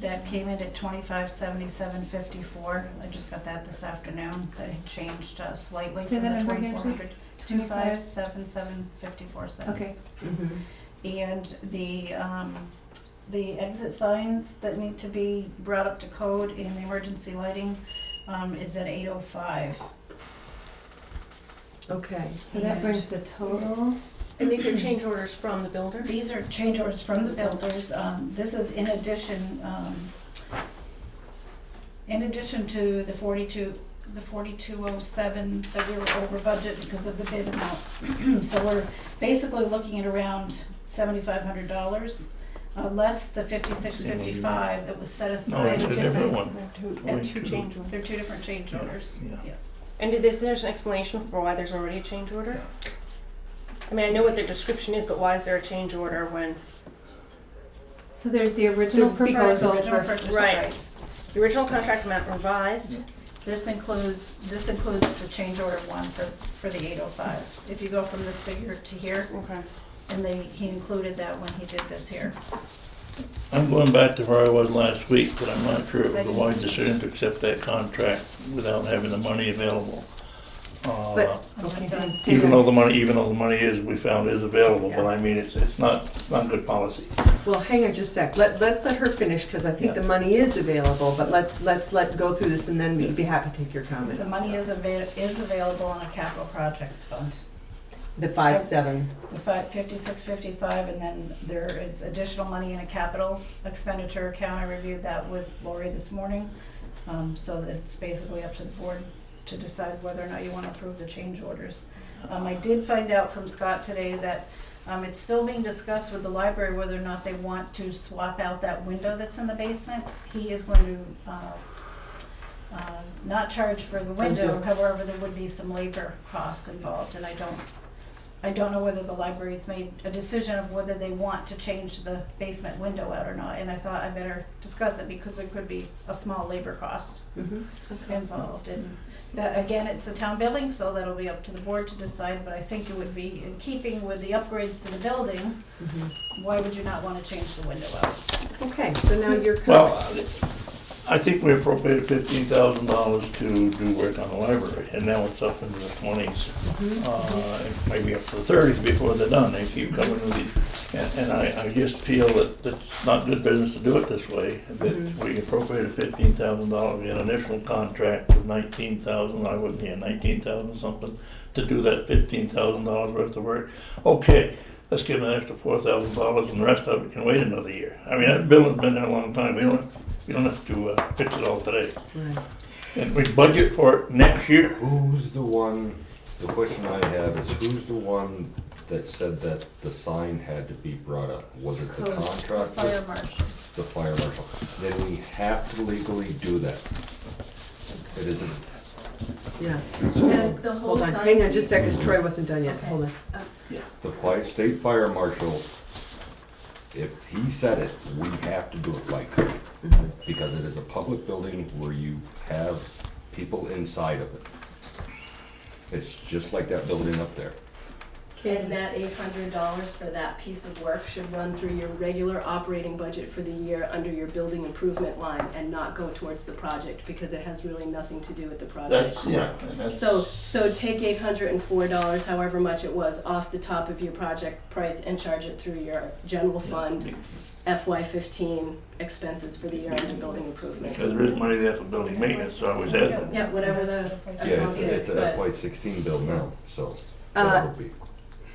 That came in at $2577.54. I just got that this afternoon. That had changed slightly Say from that the number again, please. $2577.54. Okay. And the exit signs that need to be brought up to code in the emergency lighting is at $805. Okay. So that brings the total. And these are change orders from the builder? These are change orders from the builders. This is in addition to the 4207 that we were over budget because of the bid amount. So we're basically looking at around $7,500, less the 5655 that was set No, aside. it's a different one. They're two different change orders. Yeah. And there's an explanation for why there's already a change order? I mean, I know what their description is, but why is there a change order when? So there's the original proposal Original for, purchase Right. price. The original contract amount revised? This includes the change order one for the 805. If you go from this figure to here, Okay. and he included that when he did this here. I'm going back to where I was last week, but I'm not sure it was a wise decision to accept that contract without having the money available. But, Even though the money is, we found is available, but I mean, it's not good policy. well, hang on just a sec. Let's let her finish, because I think the money is available, but let's go through this and then we'd be happy to take your comment. The money is available in a capital projects fund. The 5.7. The 5655, and then there is additional money in a capital expenditure account. I reviewed that with Lori this morning. So that it's basically up to the board to decide whether or not you want to approve the change orders. I did find out from Scott today that it's still being discussed with the library whether or not they want to swap out that window that's in the basement. He is going to not charge for the window, however, there would be some labor costs involved, and I don't know whether the library's made a decision of whether they want to change the basement window out or not, and I thought I better discuss it because there could be a small labor cost involved. And that, again, it's a town building, so that'll be up to the board to decide, but I think it would be in keeping with the upgrades to the building. Why would you not want to change the window out? Okay, so now you're. Well, I think we appropriated $15,000 to do work on the library, and now it's up into the 20s. It may be up to the 30s before they're done. They keep coming with these. And I just feel that it's not good business to do it this way. That we appropriated $15,000, we had an initial contract of $19,000, I wasn't here, 19,000 something, to do that $15,000 worth of work. Okay, let's give them an extra $4,000 and the rest of it can wait another year. I mean, that building's been there a long time, we don't have to fix it all today. Right. And we budget for it next year. Who's the one, the question I have is who's the one that said that the sign had to be brought up? Was it the The contractor? fire marshal. The fire marshal. Then we have to legally do that. It isn't, Yeah. And the whole Hold on, sign. hang on just a second, 'cause Troy wasn't done yet, Okay. hold on. the state fire marshal, if he said it, we have to do it like code. Because it is a public building where you have people inside of it. It's just like that building up there. And that $800 for that piece of work should run through your regular operating budget for the year under your building improvement line and not go towards the project because it has really nothing to do with the project. That's, yeah. And that's, So take $804, however much it was, off the top of your project price and charge it through your general fund FY15 expenses for the year under building improvements. because there is money there for building maintenance, so I always had that. Yeah, whatever the Yeah, amount it's is, an but FY16 bill now, so Uh, that would be.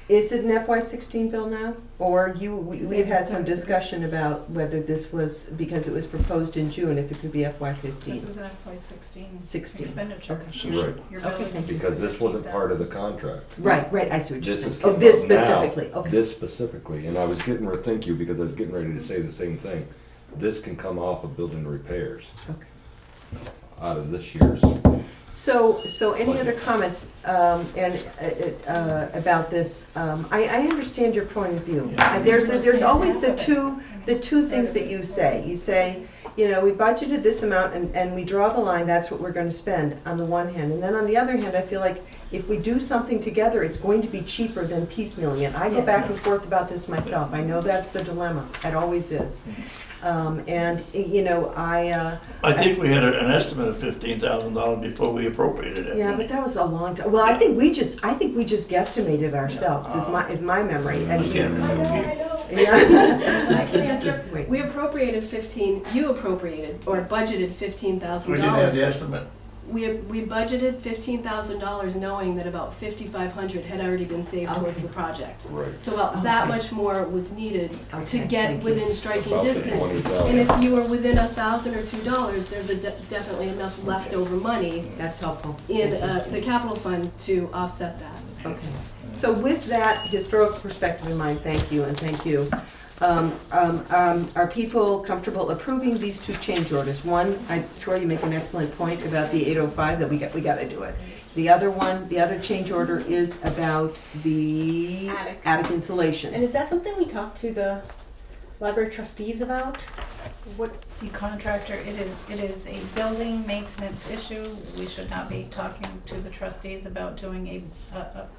Is it an FY16 bill now? Or we've had some discussion about whether this was, because it was proposed in June, if it could be FY15? This is an FY16 16. expenditure. Okay. Right. You're Okay, building thank you. Because this wasn't part of the contract. Right, I see what you're This saying. is Oh, this came out now, specifically, okay. This specifically, and I was getting, or thank you, because I was getting ready to say the same thing. This can come off of building repairs Okay. out of this year's. So any other comments, about this? I understand your point of view. There's always the two things that you say. You say, you know, we budgeted this amount and we draw the line, that's what we're gonna spend on the one hand. And then on the other hand, I feel like if we do something together, it's going to be cheaper than piecemealing it. I go back and forth about this myself. I know that's the dilemma. It always is. And, you know, I think we had an estimate of $15,000 before we appropriated it. yeah, but that was a long time. Well, I think we just guesstimated ourselves, is my memory. I And can't remember. yeah. Wait. we appropriated 15, you appropriated or budgeted $15,000. We didn't have the estimate. We budgeted $15,000 knowing that about $5,500 had already been saved towards Okay. the project. Right. So about that Okay. much more was needed to Okay, get thank you. within striking About the distance. 20,000. And if you were within $1,000 or $2, there's definitely enough leftover money That's helpful. in Thank you. the capital fund to offset that. Okay. So with that historical perspective in mind, thank you and thank you. Are people comfortable approving these two change orders? One, Troy, you make an excellent point about the 805, that we got to do it. The other change order is about the attic insulation. And is that something we talked to the library trustees about? What the contractor, it is a building maintenance issue. We should not be talking to the trustees about doing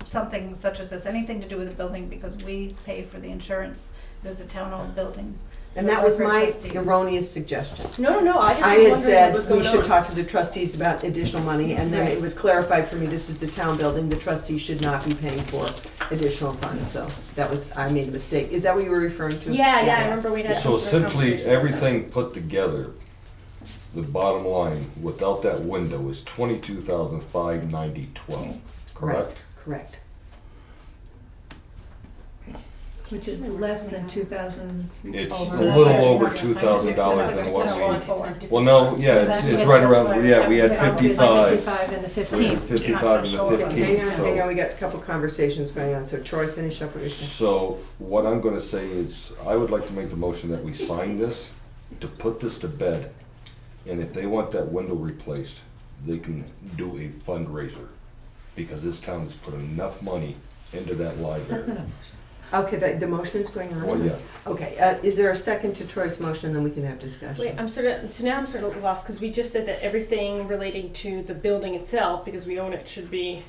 something such as this, anything to do with the building, because we pay for the insurance. There's a town-owned building. And that was my Trustees. erroneous suggestion. No, I just I was had wondering said what was we going should on. talk to the trustees about additional money, and then it was clarified for me, this is a town building, the trustees should not be paying for additional funds, so I made a mistake. Is that what you were referring to? Yeah, I remember we had. So some sort of essentially, conversation. everything put together, the bottom line, without that window is $22,590.12, correct? Correct. Which is less than 2,000. It's over. a little over $2,000 than what we, well, no, yeah, it's right around, yeah, we had 55. 55 and the We had 15. 55 and the 15, Hang on, so. we got a couple conversations going on, so Troy, finish up what you're saying. So what I'm gonna say is, I would like to make the motion that we sign this, to put this to bed. And if they want that window replaced, they can do a fundraiser. Because this town has put enough money into that library. Okay, the motion is going on? Well, yeah. Okay, is there a second to Troy's motion, then we can have discussion? Wait, now I'm sort of lost, because we just said that everything relating to the building itself, because we own it, should be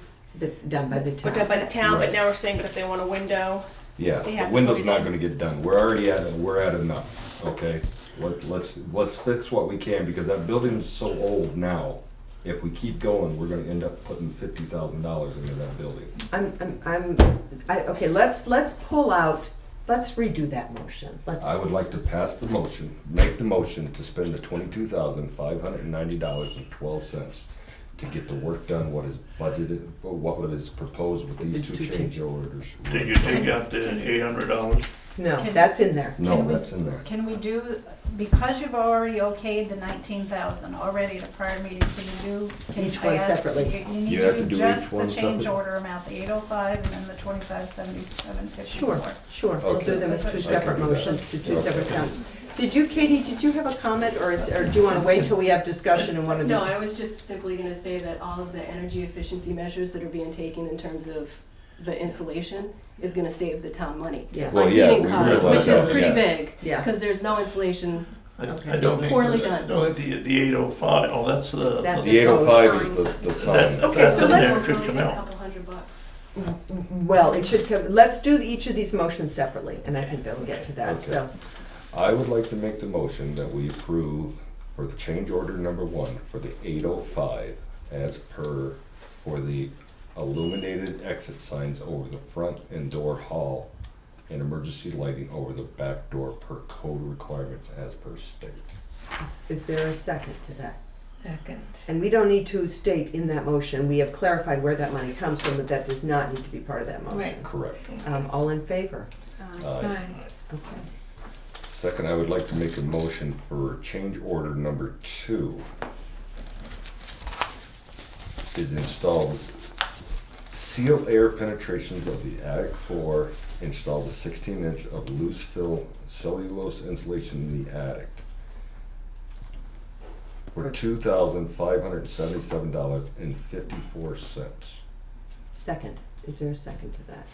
Done by the town. done by the town, Right. but now we're saying, but if they want a window, Yeah, They the have to window's put it not in. gonna get done, we're at enough, okay? Let's fix what we can, because that building is so old now. If we keep going, we're gonna end up putting $50,000 into that building. Okay, let's pull out let's redo that motion. I would like to make the motion to spend the $22,590.12 to get the work done, what is budgeted, what is proposed with these two change orders. Did you take out the $800? No, that's in there. No, Can we- that's in there. Can we do, because you've already okayed the 19,000 already at a prior meeting, can you do? Each one separately. You need You to have to do do just each the one change separate? order amount, the 805 and then the 2577.54. Sure, we'll do them as two Okay. separate I can do that. motions to two Okay. separate counts. Katie, did you have a comment, or do you wanna wait till we have discussion and one of these? No, I was just simply gonna say that all of the energy efficiency measures that are being taken in terms of the insulation is gonna save the town money. Yeah. Well, On yeah, heating we costs, realize which is that, pretty yeah. big, Yeah. because there's no insulation. I Okay. don't think, Poorly I done. don't think the 805, oh, that's the. That's The 805 is the That's, sign. Okay, that's so in there, let's- it should come A out. couple $100. Well, it should come, let's do each of these motions separately, and I think that'll get to that, so. I would like to make the motion that we approve for the change order number 1 for the 805 as per for the illuminated exit signs over the front and door hall and emergency lighting over the back door per code requirements as per state. Is there a second to that? Second. And we don't need to state in that motion, we have clarified where that money comes from, but that does not need to be part of that motion. Right. Correct. All in favor? Aye. Okay. Second, I would like to make a motion for change order number 2 is install seal air penetrations of the attic floor, install the 16-inch of loose fill cellulose insulation in the attic for $2,577.54. Second, is there a second to that?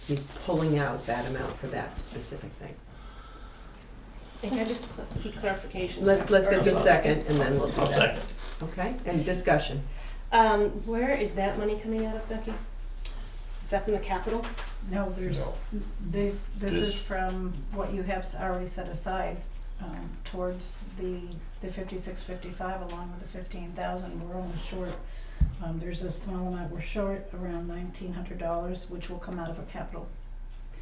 He's pulling out that amount for that specific thing. Can I just see clarification? Let's get the second, and then we'll do I'll that. second. Okay, and discussion. Where is that money coming out of, Becky? Is that from the capital? No, there's, No. this is This- from what you have already set aside, towards the 5655 along with the 15,000, we're only short. There's a small amount we're short, around $1,900, which will come out of a capital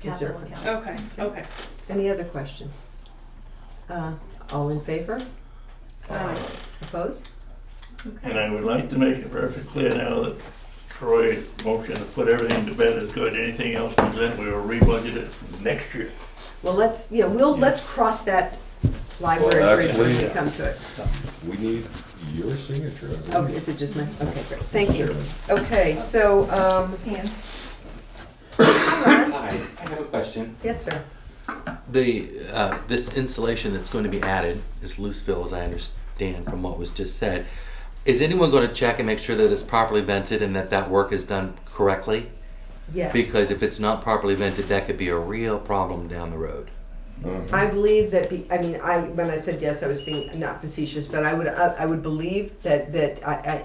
Reserve. account. Okay, okay. Any other questions? All in favor? Aye. Opposed? And I would like to make it perfectly clear now that Troy's motion to put everything to bed is good. Anything else comes in, we will rebudget it next year. Well, let's cross that library Well, bridge when we actually- come to it. We need your signature. I believe. Oh, is it just my, okay, great, thank you. Chairman. Okay, so, Ian? Hi, I have a question. yes, sir. The, this insulation that's going to be added, this loose fill, as I understand from what was just said, is anyone going to check and make sure that it's properly vented and that that work is done correctly? Yes. Because if it's not properly vented, that could be a real problem down the road. I believe that, when I said yes, I was being not facetious, but I would believe that,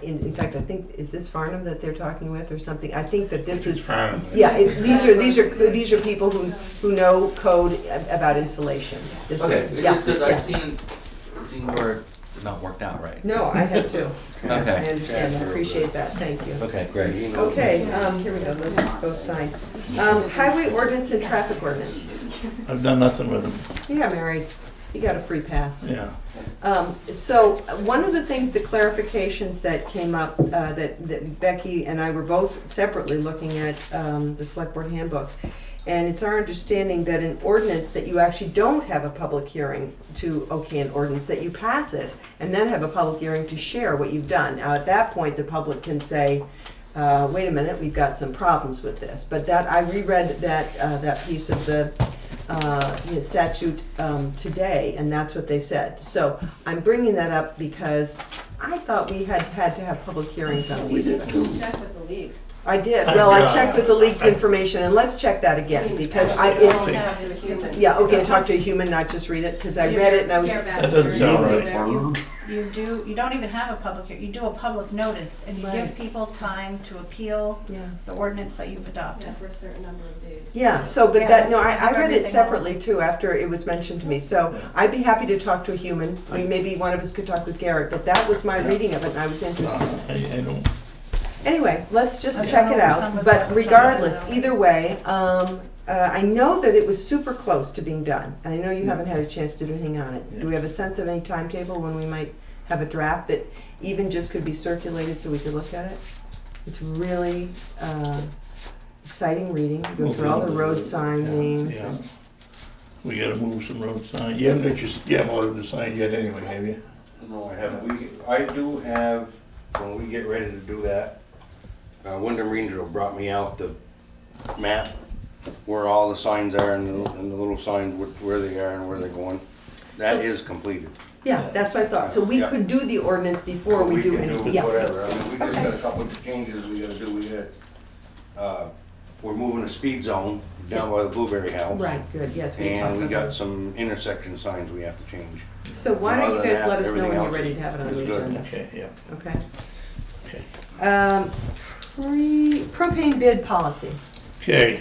in fact, I think, is this Farnham that they're talking with or something? I think that this is, yeah, it's, these are people who know code about insulation. This is- Okay, it's yeah, just because yeah. I've seen where it's not worked out right. No, I have too. I Okay. understand, I appreciate that, thank you. Okay, great. Okay, here we go, those are both signed. Highway ordinance and traffic ordinance. I've done nothing with them, You got married, you got a free pass. yeah. So one of the things, the clarifications that came up, that Becky and I were both separately looking at the select board handbook. And it's our understanding that an ordinance, that you actually don't have a public hearing to okay an ordinance, that you pass it and then have a public hearing to share what you've done. Now, at that point, the public can say, wait a minute, we've got some problems with this. But that, I reread that piece of the statute today, and that's what they said. So I'm bringing that up because I thought we had to have public hearings on these. Check with the league. I did, well, I checked with the league's information, and let's check that again, because yeah, okay, talk to a human, not just read it, because I read it and I was, That doesn't sound right. You don't even have a public hearing, you do a public notice, and you Right. give people time to appeal yeah. the ordinance that you've adopted. For a certain number of days. Yeah, so, but Yeah, that, no, I have read it everything separately too, after it was mentioned to me, so I'd be happy to talk to a human, maybe one of us could talk with Garrett, but that was my reading of it, and I was interested. I don't, Anyway, let's just I check don't it know if some out, of but that- regardless, either way, I know that it was super close to being done, and I know you haven't had a chance to do anything on it. Yeah. Do we have a sense of any timetable when we might have a draft that even just could be circulated so we could look at it? It's really exciting reading. You go through all the road sign names. Yeah. and- We gotta move some road signs. You haven't got your, you haven't ordered the sign yet anyway, have you? No, I haven't. I do have, when we get ready to do that, Wyndham Regional brought me out the map where all the signs are and the little signs, where they are and where they're going. That So- is completed. Yeah, that's what I thought. So we Yeah. could do the ordinance before we do can anything. Yeah. whatever. I mean, we just Okay. got a couple of changes we gotta do. We're moving a speed zone down by the Blueberry House. Right, good, yes, we talked And we about got that. some intersection signs we have to change. So why don't you Other than guys that, let us know when everything you're else ready is- to have it on is the good. agenda? Okay, yeah. Okay. Okay. Propane bid policy. Okay,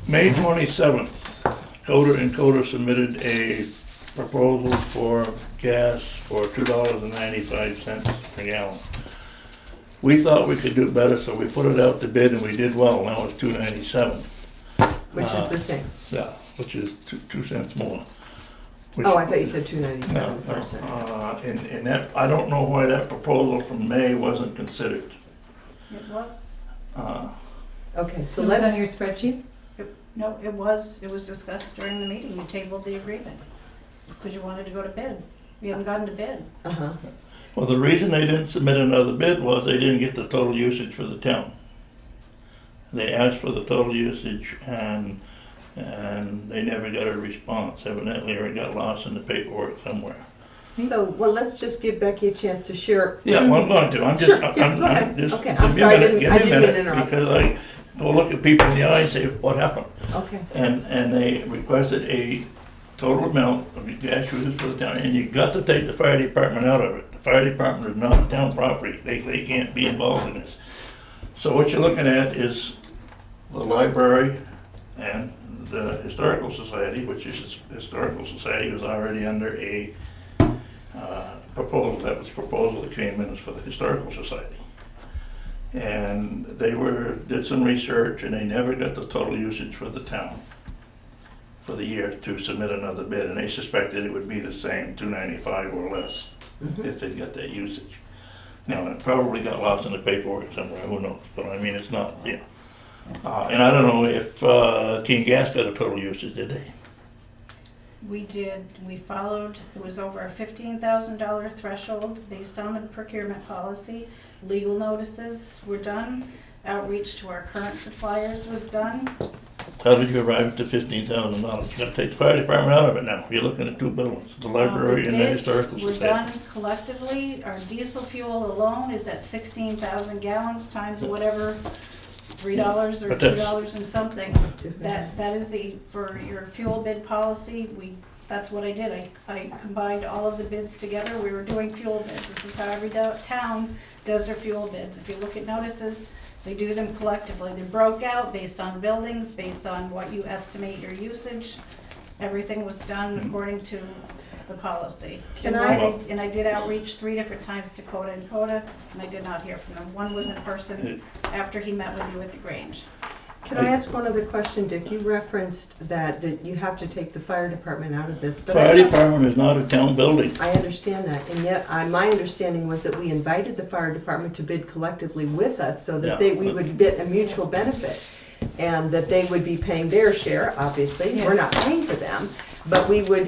May 27th, Coda and Coda submitted a proposal for gas for $2.95 per gallon. We thought we could do better, so we put it out to bid and we did well. Now it's $2.97. Which is the same. Yeah, which is 2 cents more. Which- Oh, I thought you said 297 No, for a second. and that, I don't know why that proposal from May wasn't considered. It was, Uh, Okay, so It was let's, on your spreadsheet? no, it was discussed during the meeting, you tabled the agreement, because you wanted to go to bid. We haven't gotten to bid. uh-huh, Well, the reason they didn't submit another bid was they didn't get the total usage for the town. They asked for the total usage and they never got a response evidently, or it got lost in the paperwork somewhere. so, well, let's just give Becky a chance to share. Yeah, well, I'm going to, I'm just, Sure, yeah, I'm go ahead. just. Okay, give I'm me a sorry, I minute, didn't- give I me a didn't mean to minute, interrupt. Because I go look at people in the eye and say, what happened? Okay, And they requested a total amount of gas usage for the town, and you got to take the fire department out of it. The fire department is not town property, they can't be involved in this. So what you're looking at is the library and the historical society, which is, historical society was already under a proposal, that was proposal that came in as for the historical society. And they did some research and they never got the total usage for the town for the year to submit another bid, and they suspected it would be the same, 295 or less, if they got that usage. Now, it probably got lost in the paperwork somewhere, who knows, but I mean, it's not, you know. And I don't know if King Gas got a total usage, did they? We followed, it was over a $15,000 threshold based on the procurement policy. Legal notices were done, outreach to our current suppliers was done. How did you arrive at the $15,000? You gotta take the fire department out of it now, you're looking at two buildings, the library and the historical Bids were society. done collectively, our diesel fuel alone is at 16,000 gallons times whatever, $3 or But that's- $2 and something. That is for your fuel bid policy, that's what I did, I combined all of the bids together, we were doing fuel bids. This is how every town does their fuel bids. If you look at notices, they do them collectively. They're broke out based on buildings, based on what you estimate your usage. Everything was done according to the policy. Can And I did outreach 3 different times to Coda and Coda, and I did not hear from them. One was in person after he met with you at the Grange. can I ask one other question, Dick? You referenced that you have to take the fire department out of this, but Fire I thought- department is not a town building. I understand that, and yet my understanding was that we invited the fire department to bid collectively with us so that Yeah. we would bid a mutual benefit. And that they would be paying their share, obviously, we're Yes. not paying for them, but we would,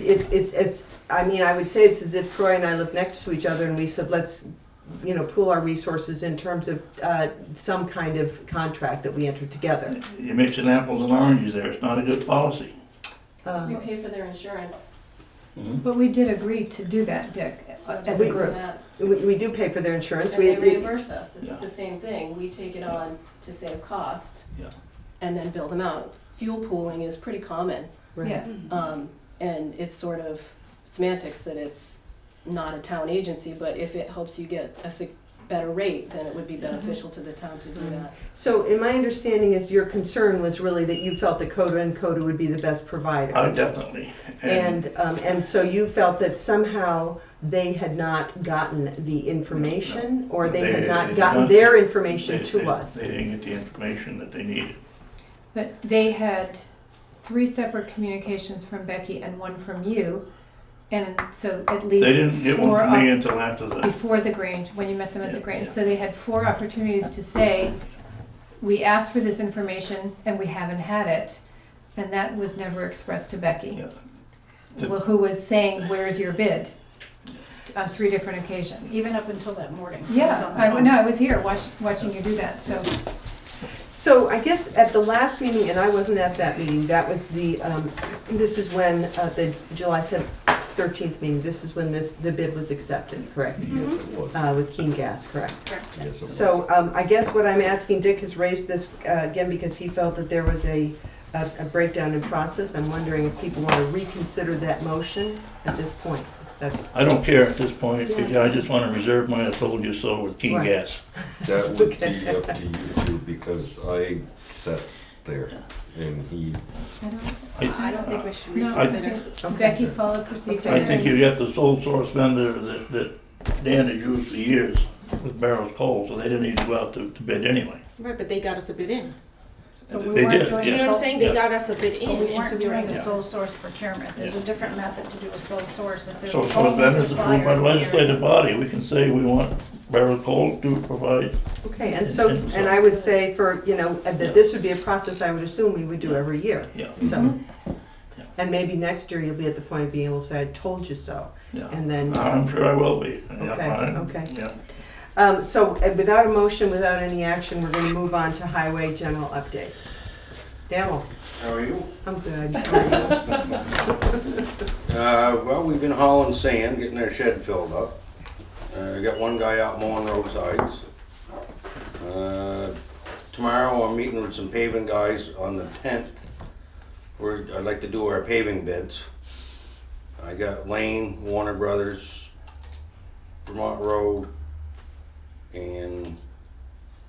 I mean, I would say it's as if Troy and I lived next to each other and we said, let's, pool our resources in terms of some kind of contract that we enter together. You're mixing apples and oranges there, it's not a good policy. We pay for their insurance. But we did agree to do that, Dick, as a We- group. We do pay for their insurance. And they reimburse us, it's Yeah. the same thing, we take it on to save cost. Yeah. And then bill them out. Fuel pooling is pretty common, Right. Yeah, and it's sort of semantics that it's not a town agency, but if it helps you get a better rate, then it would be beneficial to the town to do that. So, in my understanding is your concern was really that you felt that Coda and Coda would be the best provider. Definitely. And so you felt that somehow they had not gotten the information, or they had They not did gotten not- their information to they- us? They didn't get the information that they needed. But they had 3 separate communications from Becky and 1 from you, and so at least They didn't get one 4 from me until after that. before the Grange, when you met them at the Yeah, Grange. yeah. So they had 4 opportunities to say, we asked for this information and we haven't had it, and that was never expressed to Becky. Yeah. Well, who was saying, where's your bid? On 3 different occasions. Even up until that morning. Yeah, I was here watching you do that, so. So I guess at the last meeting, and I wasn't at that meeting, that was the, this is when, the July 13th meeting, this is when the bid was accepted, correct? Yes, it was. With Keen Gas, correct? Yes, it was. So I guess what I'm asking, Dick has raised this again because he felt that there was a breakdown in process. I'm wondering if people want to reconsider that motion at this point. That's, I don't care at this point, because I just want to reserve my I told you so with Keen Right. Gas. That would be up to you two, because I sat there and he, I don't think we should No, reconsider. Okay. Becky followed procedure. I think you got the sole source vendor that Dan has used for years with Barrels Coal, so they didn't even go out to bid anyway. Right, but they got us a bid in. But we They weren't did, doing You know yes. what I'm saying? They Yeah. got us a bid in. But we and so weren't we were doing able the to- sole source procurement. There's a different method to do a sole source. If there's Sole a source vendors approved by the supplier, legislative body, we can say we want Barrels Coal to provide. okay, and so, and I would say for, that this would be a process I would assume we would do every year. Yeah, So, and maybe next year you'll be at the point of being able to say, I told you so. yeah. And then, I'm sure I will be. Yeah, Okay, fine. okay. Yeah. so without a motion, without any action, we're gonna move on to highway general update. Daniel, How are you? I'm good. How are you? Well, we've been hauling sand, getting our shed filled up. I got one guy out mowing roadsides. Tomorrow I'm meeting with some paving guys on the 10th, where I'd like to do our paving bids. I got Lane, Warner Brothers, Vermont Road, and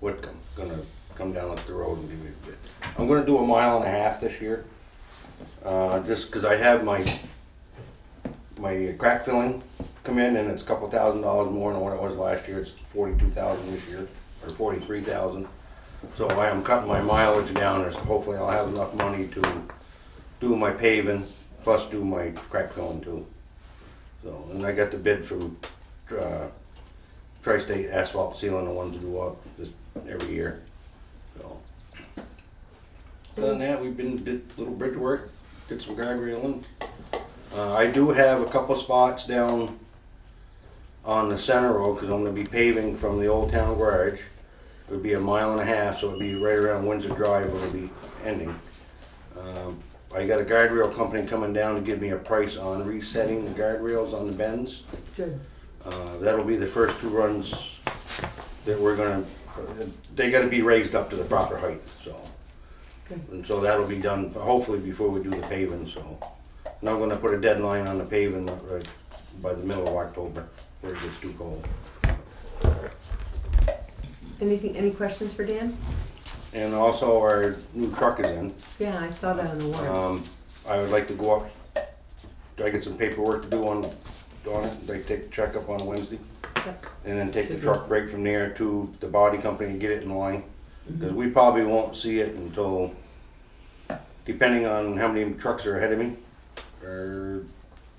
Whitcomb gonna come down up the road and give me a bid. I'm gonna do 1.5 miles this year, just 'cause I have my crack filling come in, and it's a couple $1,000s more than what it was last year. It's 42,000 this year, or 43,000. So I am cutting my mileage down, and hopefully I'll have enough money to do my paving, plus do my crack filling too. So, and I got the bid from Tri-State Asphalt Sealing, the ones that go up this every year. So, other than that, did a little bridge work, did some guardrailing. I do have a couple spots down on the center road, because I'm gonna be paving from the old town garage. It would be 1.5 miles, so it'd be right around Windsor Drive where it'll be ending. I got a guardrail company coming down to give me a price on resetting the guardrails on the bends. Good. That'll be the first 2 runs that we're gonna, they gotta be raised up to the proper height, so. Good. And so that'll be done hopefully before we do the paving, so. And I'm gonna put a deadline on the paving right by the middle of October, where it gets too cold. Any questions for Dan? And also our new truck is in. Yeah, I saw that on the warrant. I would like to go up, I get some paperwork to do on it. They take the check up on Wednesday. Yep. And then take the truck right from there to the body company and get it in line. Because we probably won't see it until, depending on how many trucks are ahead of me, or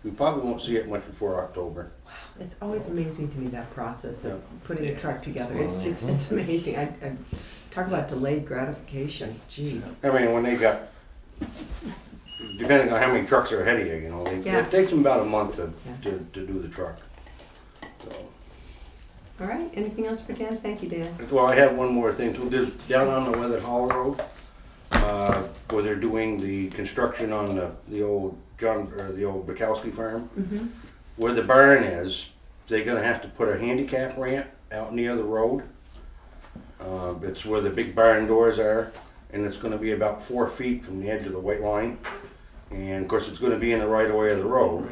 we probably won't see it much before October. It's always amazing to me, that process of putting a truck together. It's amazing. I talk about delayed gratification. Jeez. I mean, when they got, depending on how many trucks are ahead of you, Yeah. it takes them about a month to do the truck. So. All right, anything else for Dan? Thank you, Dan. Well, I have one more thing too. There's down on the Weather Hall Road, where they're doing the construction on the old Bukowski farm. Mm-hmm. Where the barn is, they're gonna have to put a handicap ramp out near the road. It's where the big barn doors are, and it's gonna be about 4 feet from the edge of the white line. And of course, it's gonna be in the right of way of the road.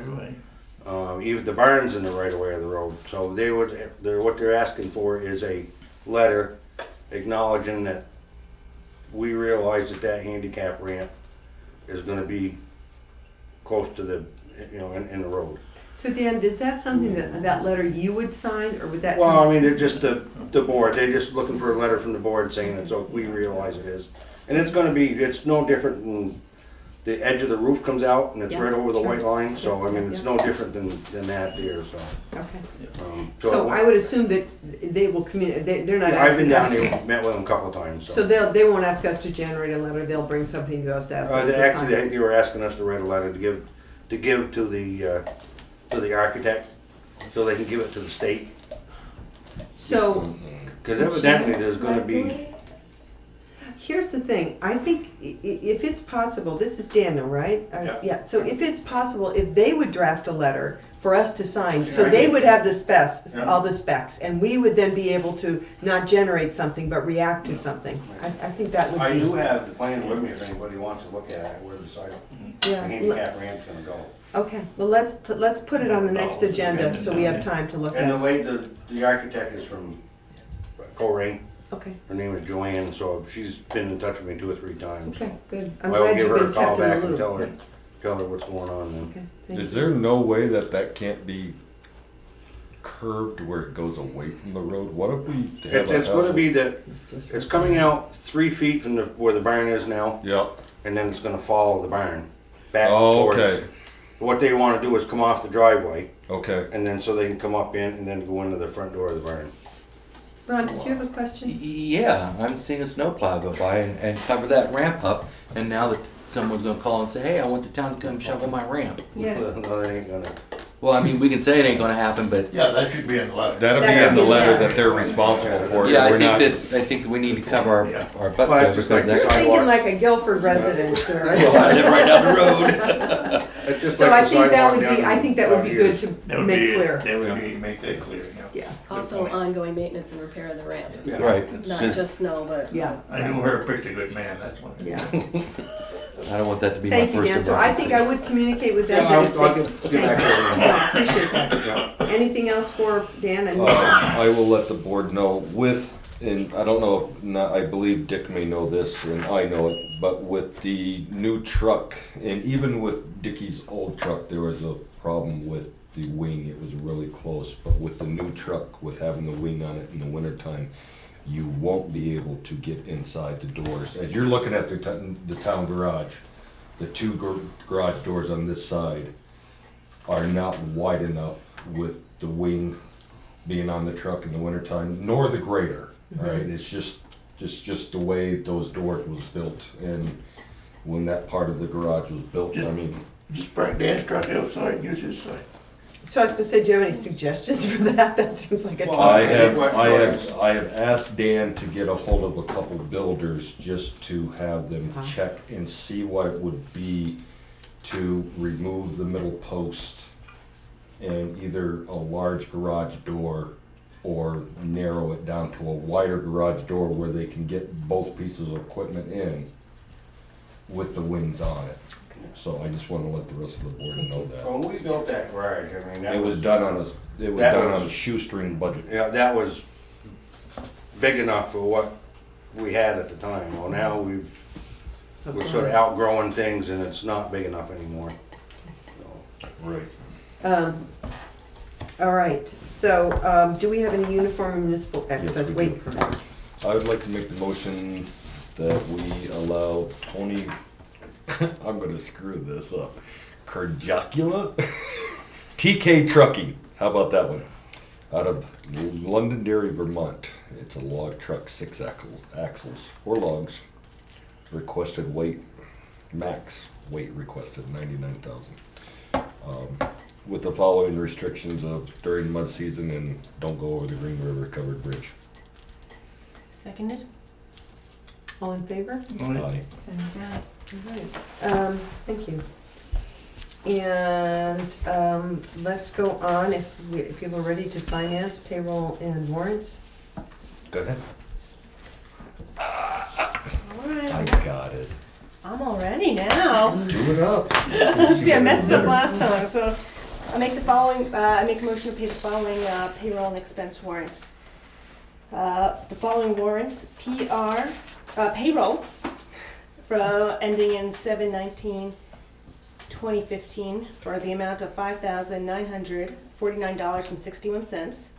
Even the barn's in the right of way of the road. So what they're asking for is a letter acknowledging that we realize that handicap ramp is gonna be close to the, in the road. So Dan, is that something that letter you would sign, or would that? Well, I mean, it's just the board, they're just looking for a letter from the board saying that, so we realize it is. And it's gonna be, it's no different than, the edge of the roof comes out and it's Yeah, right over the sure. white line, so I mean, it's Yeah. no different than that there, so. Okay. So So I would assume that they will communicate, they're not I've been asking down us. there, met with them a couple of times, So they won't ask us to generate a letter, they'll bring something to us to ask us to Actually, I sign. think they were asking us to write a letter to give to the architect, so they can give it to the state. So, Cause evidently there's gonna be, here's the thing, I think if it's possible, this is Daniel, right? Yeah. So if it's possible, if they would draft a letter for us to sign, so Yeah. they would have the specs, Yeah. all the specs, and we would then be able to not generate something, but react to something. I think that would be. I do have the plan with me if anybody wants to look at it, where the side, the Yeah. handicap ramp's gonna go. Okay, well, let's put it on the next agenda, so we have time to look And the at it. way the architect is from Coleraine, Okay, her name is Joanne, so she's been in touch with me 2 or 3 times. okay, good. I'm I'll glad give you've her a been call kept in back the and loop. tell her what's going on then. Okay, thank Is you. there no way that can't be curved where it goes away from the road? What if we have It's gonna be that, It's just- it's coming out 3 feet from where the barn is now, Yeah, and then it's gonna follow the barn back oh, towards. okay, What they wanna do is come off the driveway, okay. and then so they can come up in and then go into the front door of the barn. Ron, did you have a question? Yeah, I'm seeing a snowplow go by and cover that ramp up, and now that someone's gonna call and say, hey, I want the town to come shovel my ramp. Yeah. No, they ain't gonna. Well, I mean, we can say it ain't gonna happen, but Yeah, that should be in the letter. That'll be That in the would be letter there. that they're responsible for it. yeah, We're not- I think that we need to cover our butt Well, there just because like that. the Thinking sidewalk. like a Guilford resident, or. Well, I live right down the road. It's just So like I the think that sidewalk would be, down I think that would be out good here. to make clear. That would be, make that clear, yeah. Yeah, Also, point. ongoing maintenance and repair of the ramp. Yeah. Right. Not 'Cause just snow, but. yeah, I knew her a pretty good man, that's one. yeah. I don't want that to be my Thank you, first Dan. So I think I would communicate with them. Yeah, that if I'll they- get Thank back to you. her. No, appreciate that. Yeah. Anything else for Dan? And I will let the board know and I don't know, I believe Dick may know this, and I know it, but with the new truck, and even with Dickie's old truck, there was a problem with the wing. It was really close, but with the new truck, with having the wing on it in the wintertime, you won't be able to get inside the doors. As you're looking at the town garage, the 2 garage doors on this side are not wide enough with the wing being on the truck in the wintertime, nor the grader, all right? It's just the way those doors was built, and when that part of the garage was built, I mean, Just park Dan's truck outside and use his side. so I was gonna say, do you have any suggestions for that? That seems like a Well, tough. I have asked Dan to get a hold of a couple builders just to have them check and see what it would be to remove the middle post and either a large garage door or narrow it down to a wider garage door where they can get both pieces of equipment in with the wings on it. So I just want to let the rest of the board know that. When we built that garage, I mean, that It was done on a shoestring budget. Yeah, that was big enough for what we had at the time. Well, now we're sort of outgrowing things and it's not big enough anymore. So, Right. All right, so, do we have any uniform municipal excess we weight do. permits? I would like to make the motion that we allow Tony, I'm gonna screw this up, Carjacula? TK Trucking, how about that one? Out of Londonderry, Vermont. It's a log truck, 6 axles, 4 logs. Requested weight, max weight requested 99,000. With the following restrictions of during mud season and don't go over the Green River covered bridge. Seconded? All in favor? Aye. Thank you. And, let's go on, if people are ready to finance, payroll and warrants. Go ahead. Alright, I got it. I'm all ready now. Do it up. See, I messed it up last time, so I make the following, I make a motion to pay the following payroll and expense warrants. The following warrants, payroll, ending in 7/19/2015 for the amount of $5,949.61.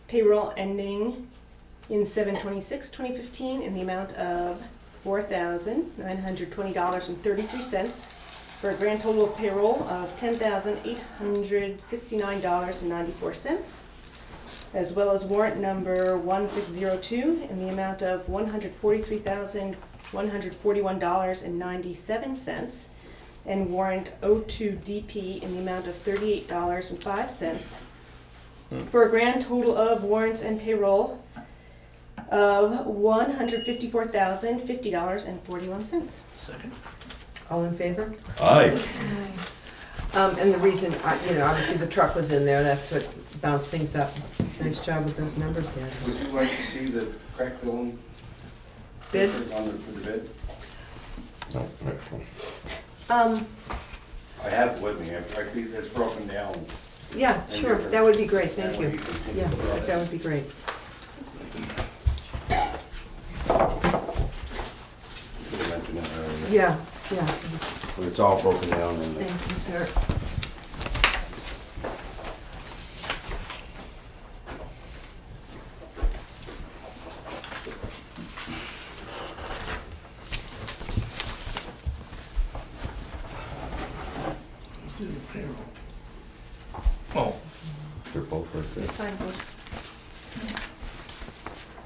Payroll ending in 7/26/2015 in the amount of $4,920.33 for a grand total of payroll of $10,869.94, as well as warrant number 1602 in the amount of $143,141.97, and warrant 02DP in the amount of $38.05, for a grand total of warrants and payroll of $154,050.41. Second. All in favor? Aye. And the reason, obviously the truck was in there, that's what bounced things up. Nice job with those numbers, Dad. Would you like to see the crack filling? Bid? For the bid? No, I have it with me, I think it's broken down. Yeah, sure, that would be great, thank That you. way can take Yeah, a look at it. that would be great. Should have mentioned it earlier. Yeah, yeah, But it's all broken down in the. thank you, sir. Payroll. Oh, They're both right there. Sign both.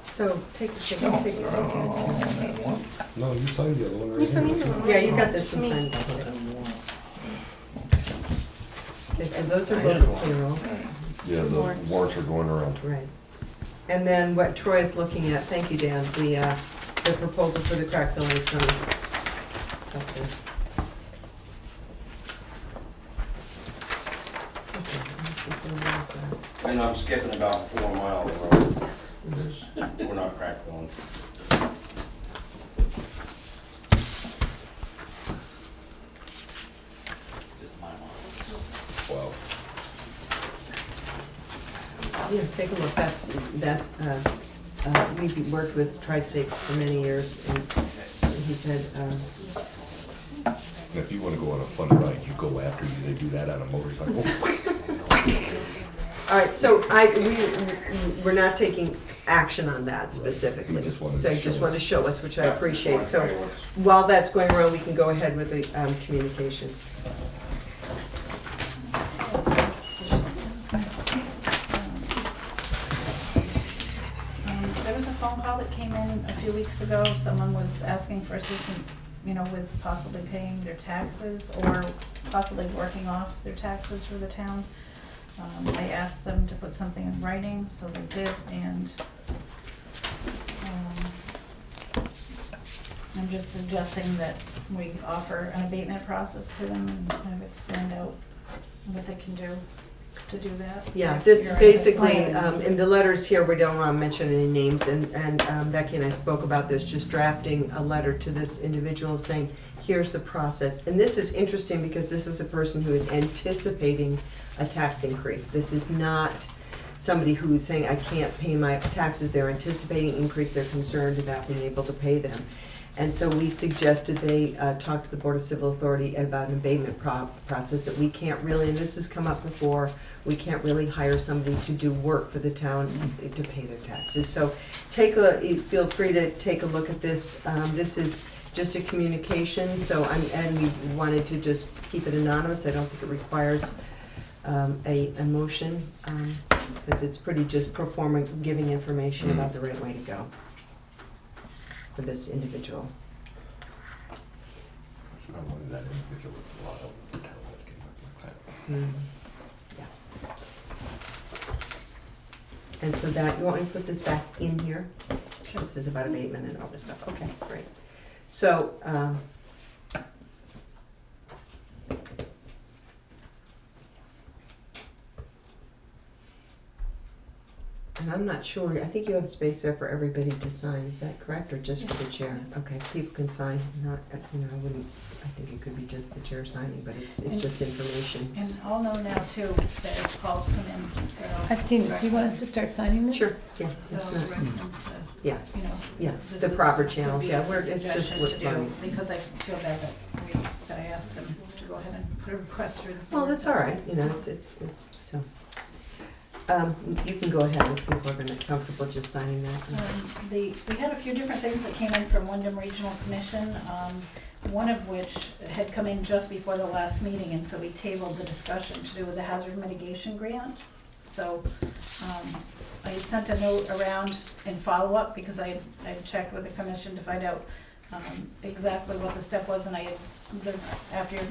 So, take the stick, no, take it, they're all okay. on that one. No, you signed the other one right You signed here. the other one. Yeah, you got this one Me. signed. Okay, so those are I had both one. payroll. Yeah, the Warrants. warrants are going around. Right. And then what Troy's looking at, thank you, Dan, the proposal for the crack filling from Dustin. Okay, this was on the other side. And I'm skipping about 4 miles of road. We're not crack filling. It's just my one. Wow. So, yeah, take a look, we've worked with Tri-State for many years, and he said, If you wanna go on a fun ride, you go after you, they do that on a motorcycle. all right, so we're not taking action on that specifically. You just wanted to So you show just us. wanted to show us, which I appreciate. So while that's going around, we can go ahead with the communications. There was a phone call that came in a few weeks ago. Someone was asking for assistance, with possibly paying their taxes or possibly working off their taxes for the town. I asked them to put something in writing, so they did, and I'm just suggesting that we offer an abatement process to them and kind of extend out what they can do to do that. Yeah, If this you're in this basically, plan. in the letters here, we don't want to mention any names, and Becky and I spoke about this, just drafting a letter to this individual saying, here's the process. And this is interesting because this is a person who is anticipating a tax increase. This is not somebody who is saying, I can't pay my taxes, they're anticipating increase, they're concerned about being able to pay them. And so we suggested they talk to the Board of Civil Authority about an abatement process that we can't really, and this has come up before, we can't really hire somebody to do work for the town to pay their taxes. So feel free to take a look at this. This is just a communication, so and we wanted to just keep it anonymous. I don't think it requires a motion, because it's pretty just giving information about the right way to go for this individual. It's not only that individual, it's a lot of the town that's getting like that. Yeah. And so that, you want me to put this back in here? This is about abatement and all this stuff, okay, great. So, and I'm not sure, I think you have space there for everybody to sign, is that correct, or just for the chair? Okay, people can sign, not, I think it could be just the chair signing, but it's just information. And I'll know now too, that if calls come in, that I'll. I've seen this. Do you want us to start signing this? Sure, yeah, that it's I'll not, direct them to, yeah, you know. yeah, this the is- proper would channels, be yeah, a it's just suggestion what, to do, because I feel bad that I asked them to go ahead and put a request through the. well, board. that's all right, it's, so. You can go ahead if people are gonna comfortable just signing that. We had a few different things that came in from Wyndham Regional Commission, one of which had come in just before the last meeting, and so we tabled the discussion to do with the hazard mitigation grant. So, I had sent a note around in follow-up because I had checked with the commission to find out exactly what the step was, and after your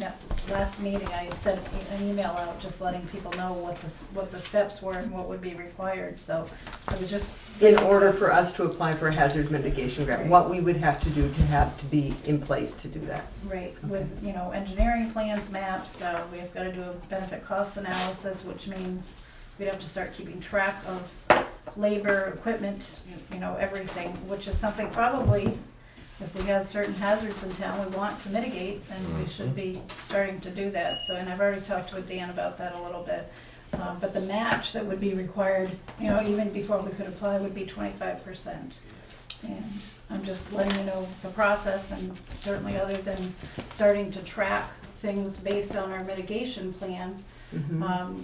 last meeting, I had sent an email out just letting people know what the steps were and what would be required, so I was just. In order for us to apply for a hazard mitigation grant, what we would have to do to be in place to do that. Right, with, engineering plans, maps, we've gotta do a benefit cost analysis, which means we'd have to start keeping track of labor, equipment, everything, which is something probably, if we have certain hazards in town we want to mitigate, then we should be starting to do that. So, and I've already talked with Dan about that a little bit. But the match that would be required, even before we could apply, would be 25%. And I'm just letting you know the process, and certainly other than starting to track things based on our mitigation plan,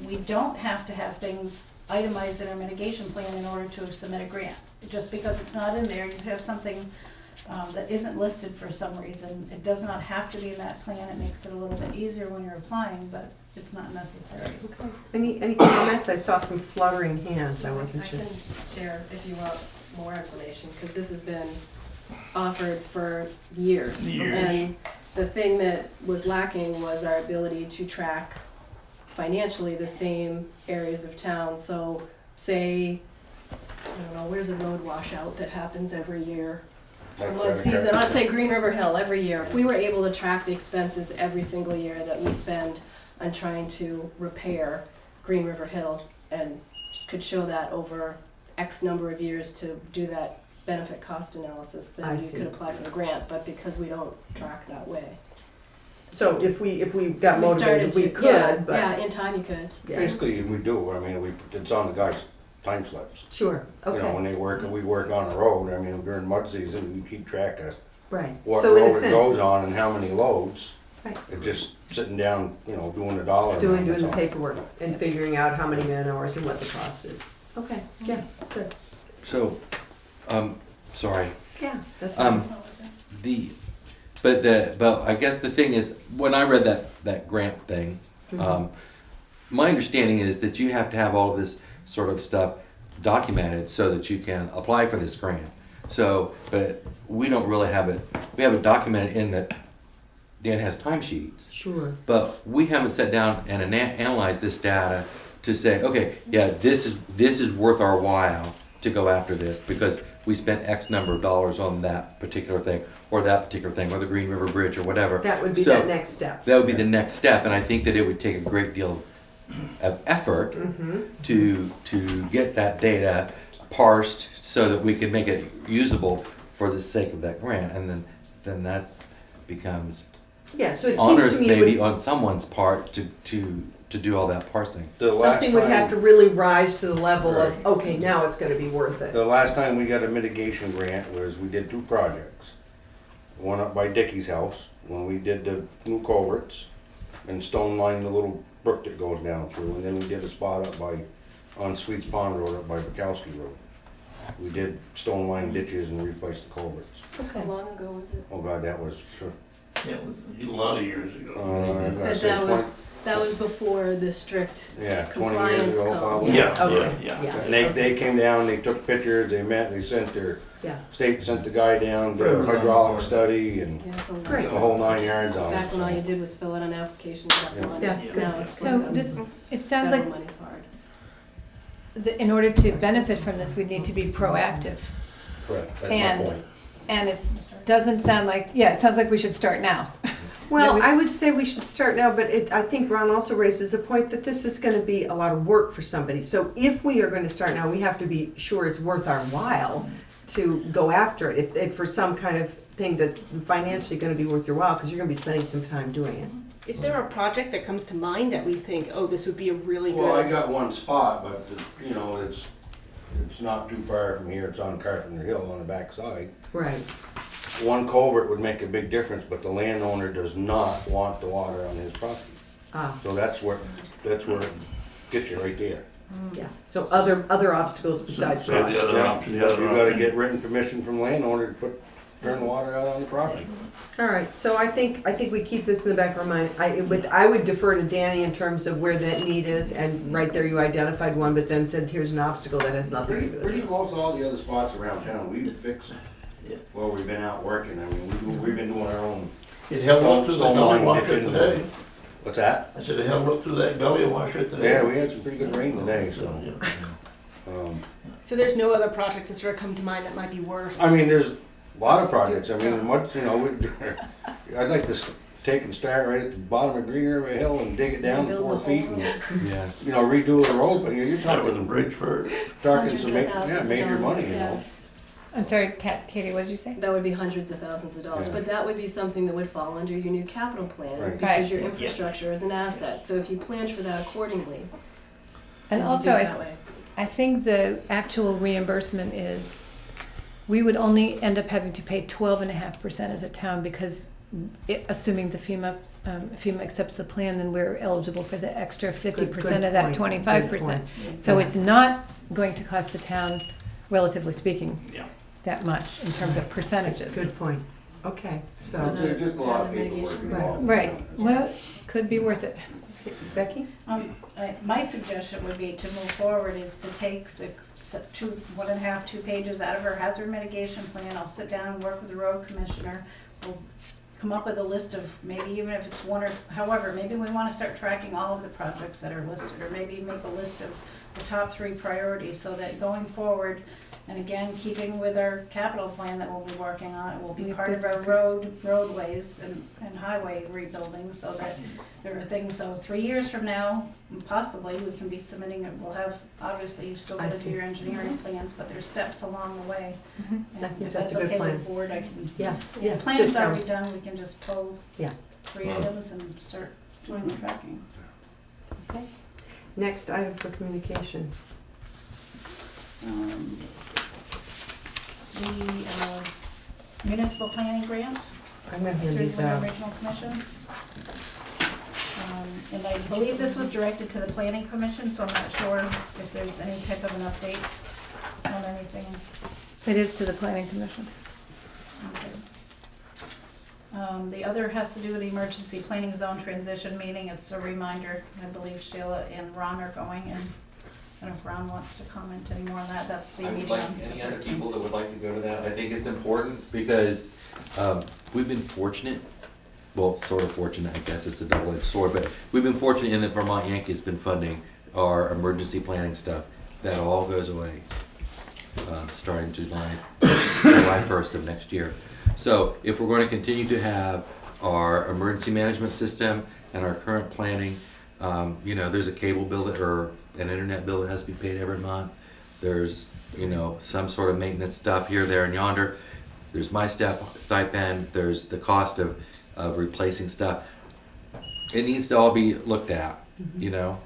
we don't have to have things itemized in our mitigation plan in order to submit a grant. Just because it's not in there, you have something that isn't listed for some reason. It does not have to be in that plan. It makes it a little bit easier when you're applying, but it's not necessary. Okay. Any comments? I saw some fluttering hands. I wasn't sure. I can share if you want more information, because this has been offered for years. And the thing that was lacking was our ability to track financially the same areas of town. So say, I don't know, where's a road washout that happens every year? One season, let's say Green River Hill every year. If we were able to track the expenses every single year that we spend on trying to repair Green River Hill, and could show that over X number of years to do that benefit cost analysis, then you could apply for the grant. But because we don't track that way. So if we got motivated, we could. Yeah, but yeah, in time you could. Yeah. Basically, we do, it's on the guy's time slips. Sure. Okay. When we work on the road, during mud season, we keep track of Right. what So in a road it sense, goes on and how many loads. Right. It's just sitting down, doing the dollar. doing amount, the that's all. paperwork and figuring out how many man hours and what the cost is. Okay. Yeah. Good. So, sorry. Yeah. That's But I guess the thing is, when I read that grant thing, my understanding is that you have to have all of this sort of stuff documented so that you can apply for this grant. So, but we don't really have it. We have it documented in that Dan has timesheets. Sure. But we haven't sat down and analyzed this data to say, okay, yeah, this is worth our while to go after this because we spent X number of dollars on that particular thing, or the Green River Bridge, or whatever. That would be that next step. That would be the next step, and I think that it would take a great deal of effort to get that data parsed so that we can make it usable for the sake of that grant, and then that becomes Yeah. So it seems onerous to me maybe on someone's part to do all that parsing. something would have to really rise to the level of okay, now it's going to be worth it. The last time we got a mitigation grant was we did 2 projects. One up by Dickie's house, when we did the new culverts and stone lined the little brook that goes down through, and then we did a spot on Sweets Pond Road up by Bukowski Road. We did stone lined ditches and replaced the culverts. How long ago was it? Oh God, that was sure. Yeah, a lot of years ago. But that was before the strict 20 years compliance ago, code. probably. Yeah. And they came down, they took pictures, they met, they sent their Yeah. state sent the guy down, did a hydraulic study, and Yeah, it's a lot. Great. the whole 9 yards on Back it. when all you did was fill out an application and get money. Yeah, good. Now it's So like, it sounds like federal money's hard. in order to benefit from this, we need to be proactive. Correct, that's And- my point. And it doesn't sound like, it sounds like we should start now. Well, I would say we should start now, but I think Ron also raises a point that this is going to be a lot of work for somebody. So if we are going to start now, we have to be sure it's worth our while to go after it. If for some kind of thing that's financially going to be worth your while, because you're going to be spending some time doing it. Is there a project that comes to mind that we think, oh, this would be a really Well, I good? got one spot, but it's not too far from here. It's on Carpenter Hill on the back side. Right. One culvert would make a big difference, but the landowner does not want the water on his property. Ah. So that's where it gets you right there. Yeah, so other obstacles besides So the cost. other option, the other You gotta option. get written permission from landowner to turn the water out on the property. All right, so I think we keep this in the back of our mind. I would defer to Danny in terms of where that need is, and right there you identified one, but then said, here's an obstacle that has nothing to do with Pretty it. close to all the other spots around town, we've fixed, well, we've been out working, I mean, we've been doing our own. It held up to the Stone gully line washer ditching. today. What's that? I said it held up to that gully washer today. Yeah, we had some pretty good rain today, so. Yeah. So there's no other projects that sort of come to mind that might be worth? I mean, there's a lot of projects, I mean, what, you know, I'd like to take and start right at the bottom of Green River Hill and dig it down Rebuild 4 the feet whole- and, Yeah. you know, redo the road, but you're Start with the talking, bridge first. Hundreds some, of thousands of major dollars, money, you yeah. know. I'm sorry, Katie, what did you say? That would be hundreds of thousands of dollars, Yeah. but that would be something that would fall under your new capital plan, Right. because Right. your infrastructure is an asset, so if you planned for that accordingly, And you also, do it I that way. I think the actual reimbursement is, we would only end up having to pay 12.5% as a town, because assuming the FEMA accepts the plan, then we're eligible for the extra 50% of that point, 25%. good So Yeah. it's not going to cost the town, relatively speaking, Yeah. that much in terms of percentages. Good point. Okay, so, There's just a lot of Hazard paperwork mitigation. involved. Right, well, could be worth it. Becky? My suggestion would be to move forward is to take the 1.5, 2 pages out of our hazard mitigation plan. I'll sit down and work with the road commissioner. We'll come up with a list of, maybe even if it's one or, however, maybe we wanna start tracking all of the projects that are listed, or maybe make a list of the top 3 priorities, so that going forward, and again, keeping with our capital plan that we'll be working on, it will be part of our roadways and highway rebuilding, so that there are things, so 3 years from now, possibly, we can be submitting, we'll have, obviously, you've still I got to see. do your engineering plans, but there's steps along the way. And I think if that's that's a good okay plan. with the board, I can, Yeah, the yeah. plan's sit down. already done, we can just pull Yeah. 3 items and start doing the tracking. Okay. Next item for communication. The municipal planning grant I'm gonna hand through these the out. Regional Commission. And I believe this was directed to the planning commission, so I'm not sure if there's any type of an update on anything. It is to the planning commission. Okay. The other has to do with the emergency planning zone transition meeting. It's a reminder, I believe Sheila and Ron are going, and I don't know if Ron wants to comment any more on that. That's the I would meeting like on. any other people that would like to go to that. I think it's important because we've been fortunate, well, sort of fortunate, I guess it's a double-edged sword, but we've been fortunate in that Vermont Yankee has been funding our emergency planning stuff. That all goes away starting July 1st of next year. So if we're going to continue to have our emergency management system and our current planning, you know, there's a cable bill that, or an internet bill that has to be paid every month. There's, you know, some sort of maintenance stuff here, there, and yonder. There's my stipend. There's the cost of replacing stuff. It needs to all be looked at, you know.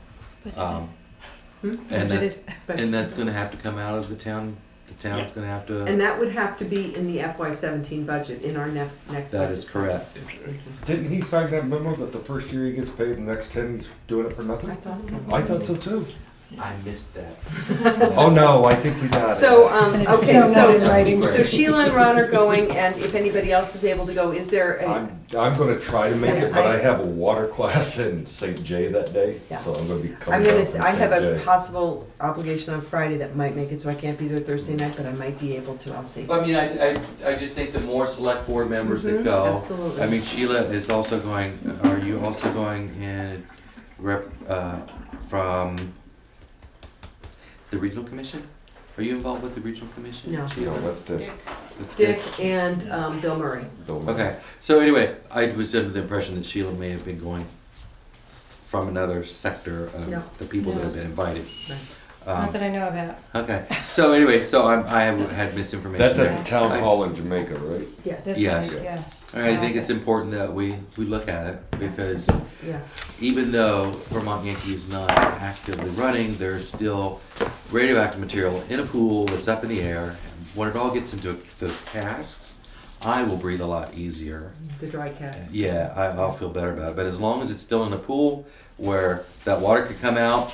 And that's going to have to come out of the town. The town's going to have to. And that would have to be in the FY17 budget, in our next budget. That is correct. Thank you. Didn't he sign that memo that the first year he gets paid, the next 10 he's doing it for nothing? I thought so. I thought so too. I missed that. Oh no, I think we got it. So, And it's okay, so not in writing. so Sheila and Ron are going, and if anybody else is able to go, is there a, I'm gonna try to make it, but I have a water class in St. J that day, Yeah. so I'm gonna be I'm coming gonna, out from I have St. a J. possible obligation on Friday that might make it, so I can't be there Thursday night, but I might be able to, I'll see. I mean, I just think the more select board members that Mhm, go. absolutely. I mean, Sheila is also going, are you also going in from the regional commission? Are you involved with the regional commission? No. Sheila? No, that's the, That's Dick good. and Bill Murray. Okay, so anyway, I was under the impression that Sheila may have been going from another sector No. of the people that have been invited. Right. Not that I know about. Okay, so anyway, so I have had misinformation that's there. at the town hall in Jamaica, right? Yes. This Yes. one is, yeah. I think it's important that we look at it because Yeah, even though Vermont Yankee is not actively running, there's still radioactive material in a pool that's up in the air. And when it all gets into those casks, I will breathe a lot easier. the dry cast. Yeah, I'll feel better about it. But as long as it's still in a pool where that water could come out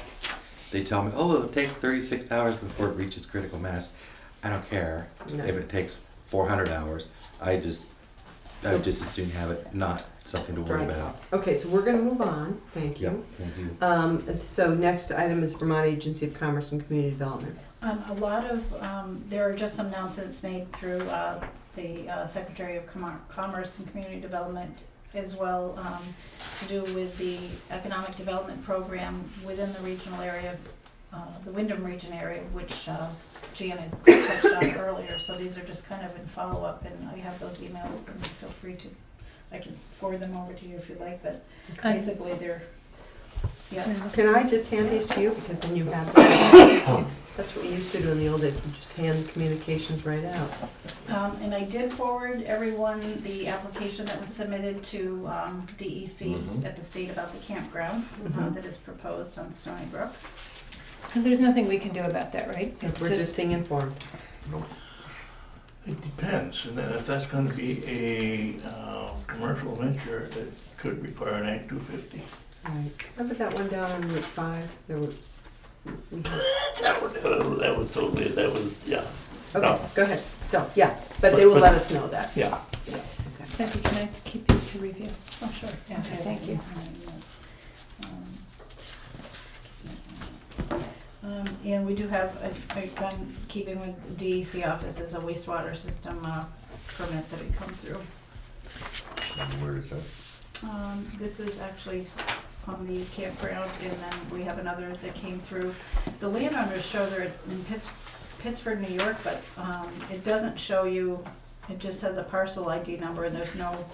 they tell me, oh, it'll take 36 hours before it reaches critical mass. I don't care No. if it takes 400 hours. I would just as soon have it not something to worry Right. about. Okay, so we're gonna move on, thank you. Thank you. So next item is Vermont Agency of Commerce and Community Development. A lot of, there are just some announcements made through the Secretary of Commerce and Community Development as well, to do with the economic development program within the regional area, the Wyndham region area, which Janet touched on earlier. So these are just kind of in follow-up, and I have those emails, and feel free to, I can forward them over to you if you like, but basically they're, yeah. Can I just hand these to you, because then you have them? That's what we used to do in the old days, we just hand communications right out. And I did forward everyone the application that was submitted to DEC at the state about the campground that is proposed on Stony Brook. And there's nothing we can do about that, right? It's We're just being informed. It depends, and then if that's gonna be a commercial venture, it could require an Act 250. Right. Remember that one down on Route 5? There were. That was totally, yeah. Okay, No. go ahead. So, yeah, but they will let us know that. Yeah. Becky, can I keep these to review? Oh, sure. Yeah, okay, thank you. And we do have, I'm keeping with the DEC office, a wastewater system permit that had come through. And where is that? This is actually on the campground, and then we have another that came through. The landowners show they're in Pittsford, New York, but it doesn't show you, it just has a parcel ID number, and there's no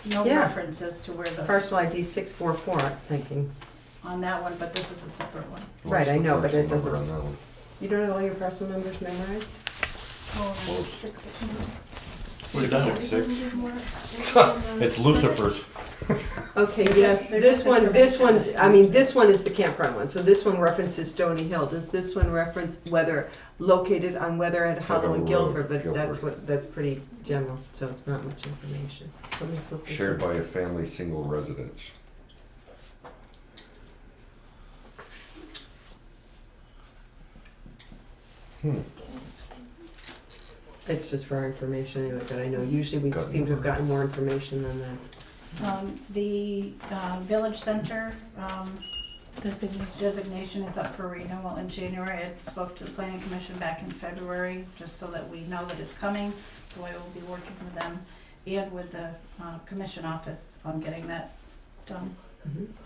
Yeah. references to where the, Parcel ID 644, I'm thinking. on that one, but this is a separate one. Right, I know, but it What's the doesn't. number on that one? You don't have all your parcel numbers memorized? Oh, Well, 666. We're done. It's Lucifer's. Okay, yes, this one, I mean, this one is the campground one, so this one references Stony Hill. Does this one reference whether, located on whether at Hollow and Guilford, but that's pretty general, so it's not much information. Let me flip this Shared over. by a family single residence. It's just for our information anyway, but I know usually we seem to have gotten more information than that. The village center designation is up for renewal in January. I spoke to the planning commission back in February, just so that we know that it's coming. So I will be working with them and with the commission office on getting that done,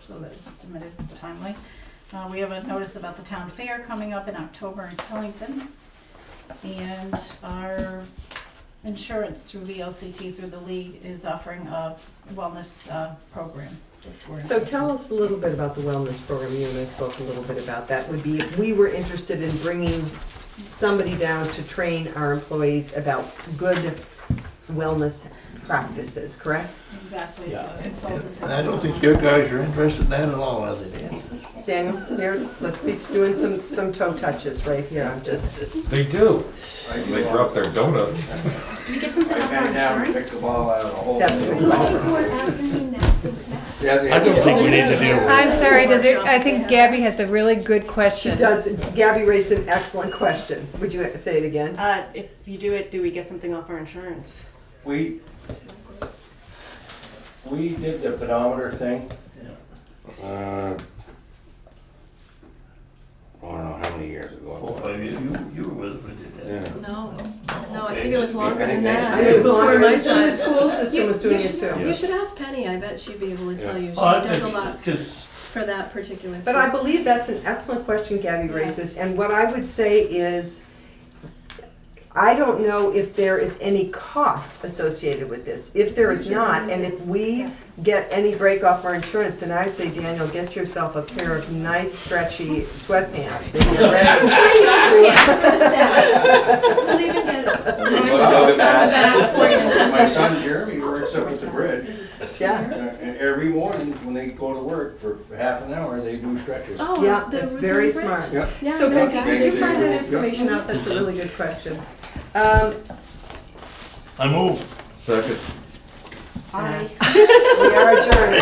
so that it's submitted timely. We have a notice about the town fair coming up in October in Killington. And our insurance through VLCT, through the league, is offering a wellness program. So tell us a little bit about the wellness program. You and I spoke a little bit about that. We were interested in bringing somebody down to train our employees about good wellness practices, correct? Exactly. Yeah, Consultant. and I don't think your guys are interested in that at all, are they, Danny? Daniel, let's be doing some toe touches right here. I'm just, They do. They drop their donuts. Do we get something off our Can't have them pick insurance? the ball out of the hole. that's a good question. Yeah, they I don't think we need to deal with I'm it. sorry, I think Gabby has a really good She question. does, Gabby raised an excellent question. Would you say it again? If you do it, do we get something off our insurance? We did the pedometer thing. I don't know how many years ago. 4 or 5 years, you were with us when you did that. Yeah. No, I think it was longer than that. I know it's longer, Before my and time. the school system was doing it too. You should ask Penny, I bet she'd be able to tell you. She Oh, I does a think- lot 'cause for that particular. But I piece. believe that's an excellent question Gabby raises, and what I would say is, I don't know if there is any cost associated with this. If there is not, and if we get any break off our insurance, then I'd say, Daniel, get yourself a pair of nice stretchy sweatpants and you're ready. We'll even get My son Jeremy works up at the bridge. Yeah, And every morning when they go to work for half an hour, they do stretches. Oh, yeah, the that's Woodland very Bridge? smart. Yep. Yeah, So no, Becky, okay. could you find that information out? That's a really good question. I move. Second. We are adjourned.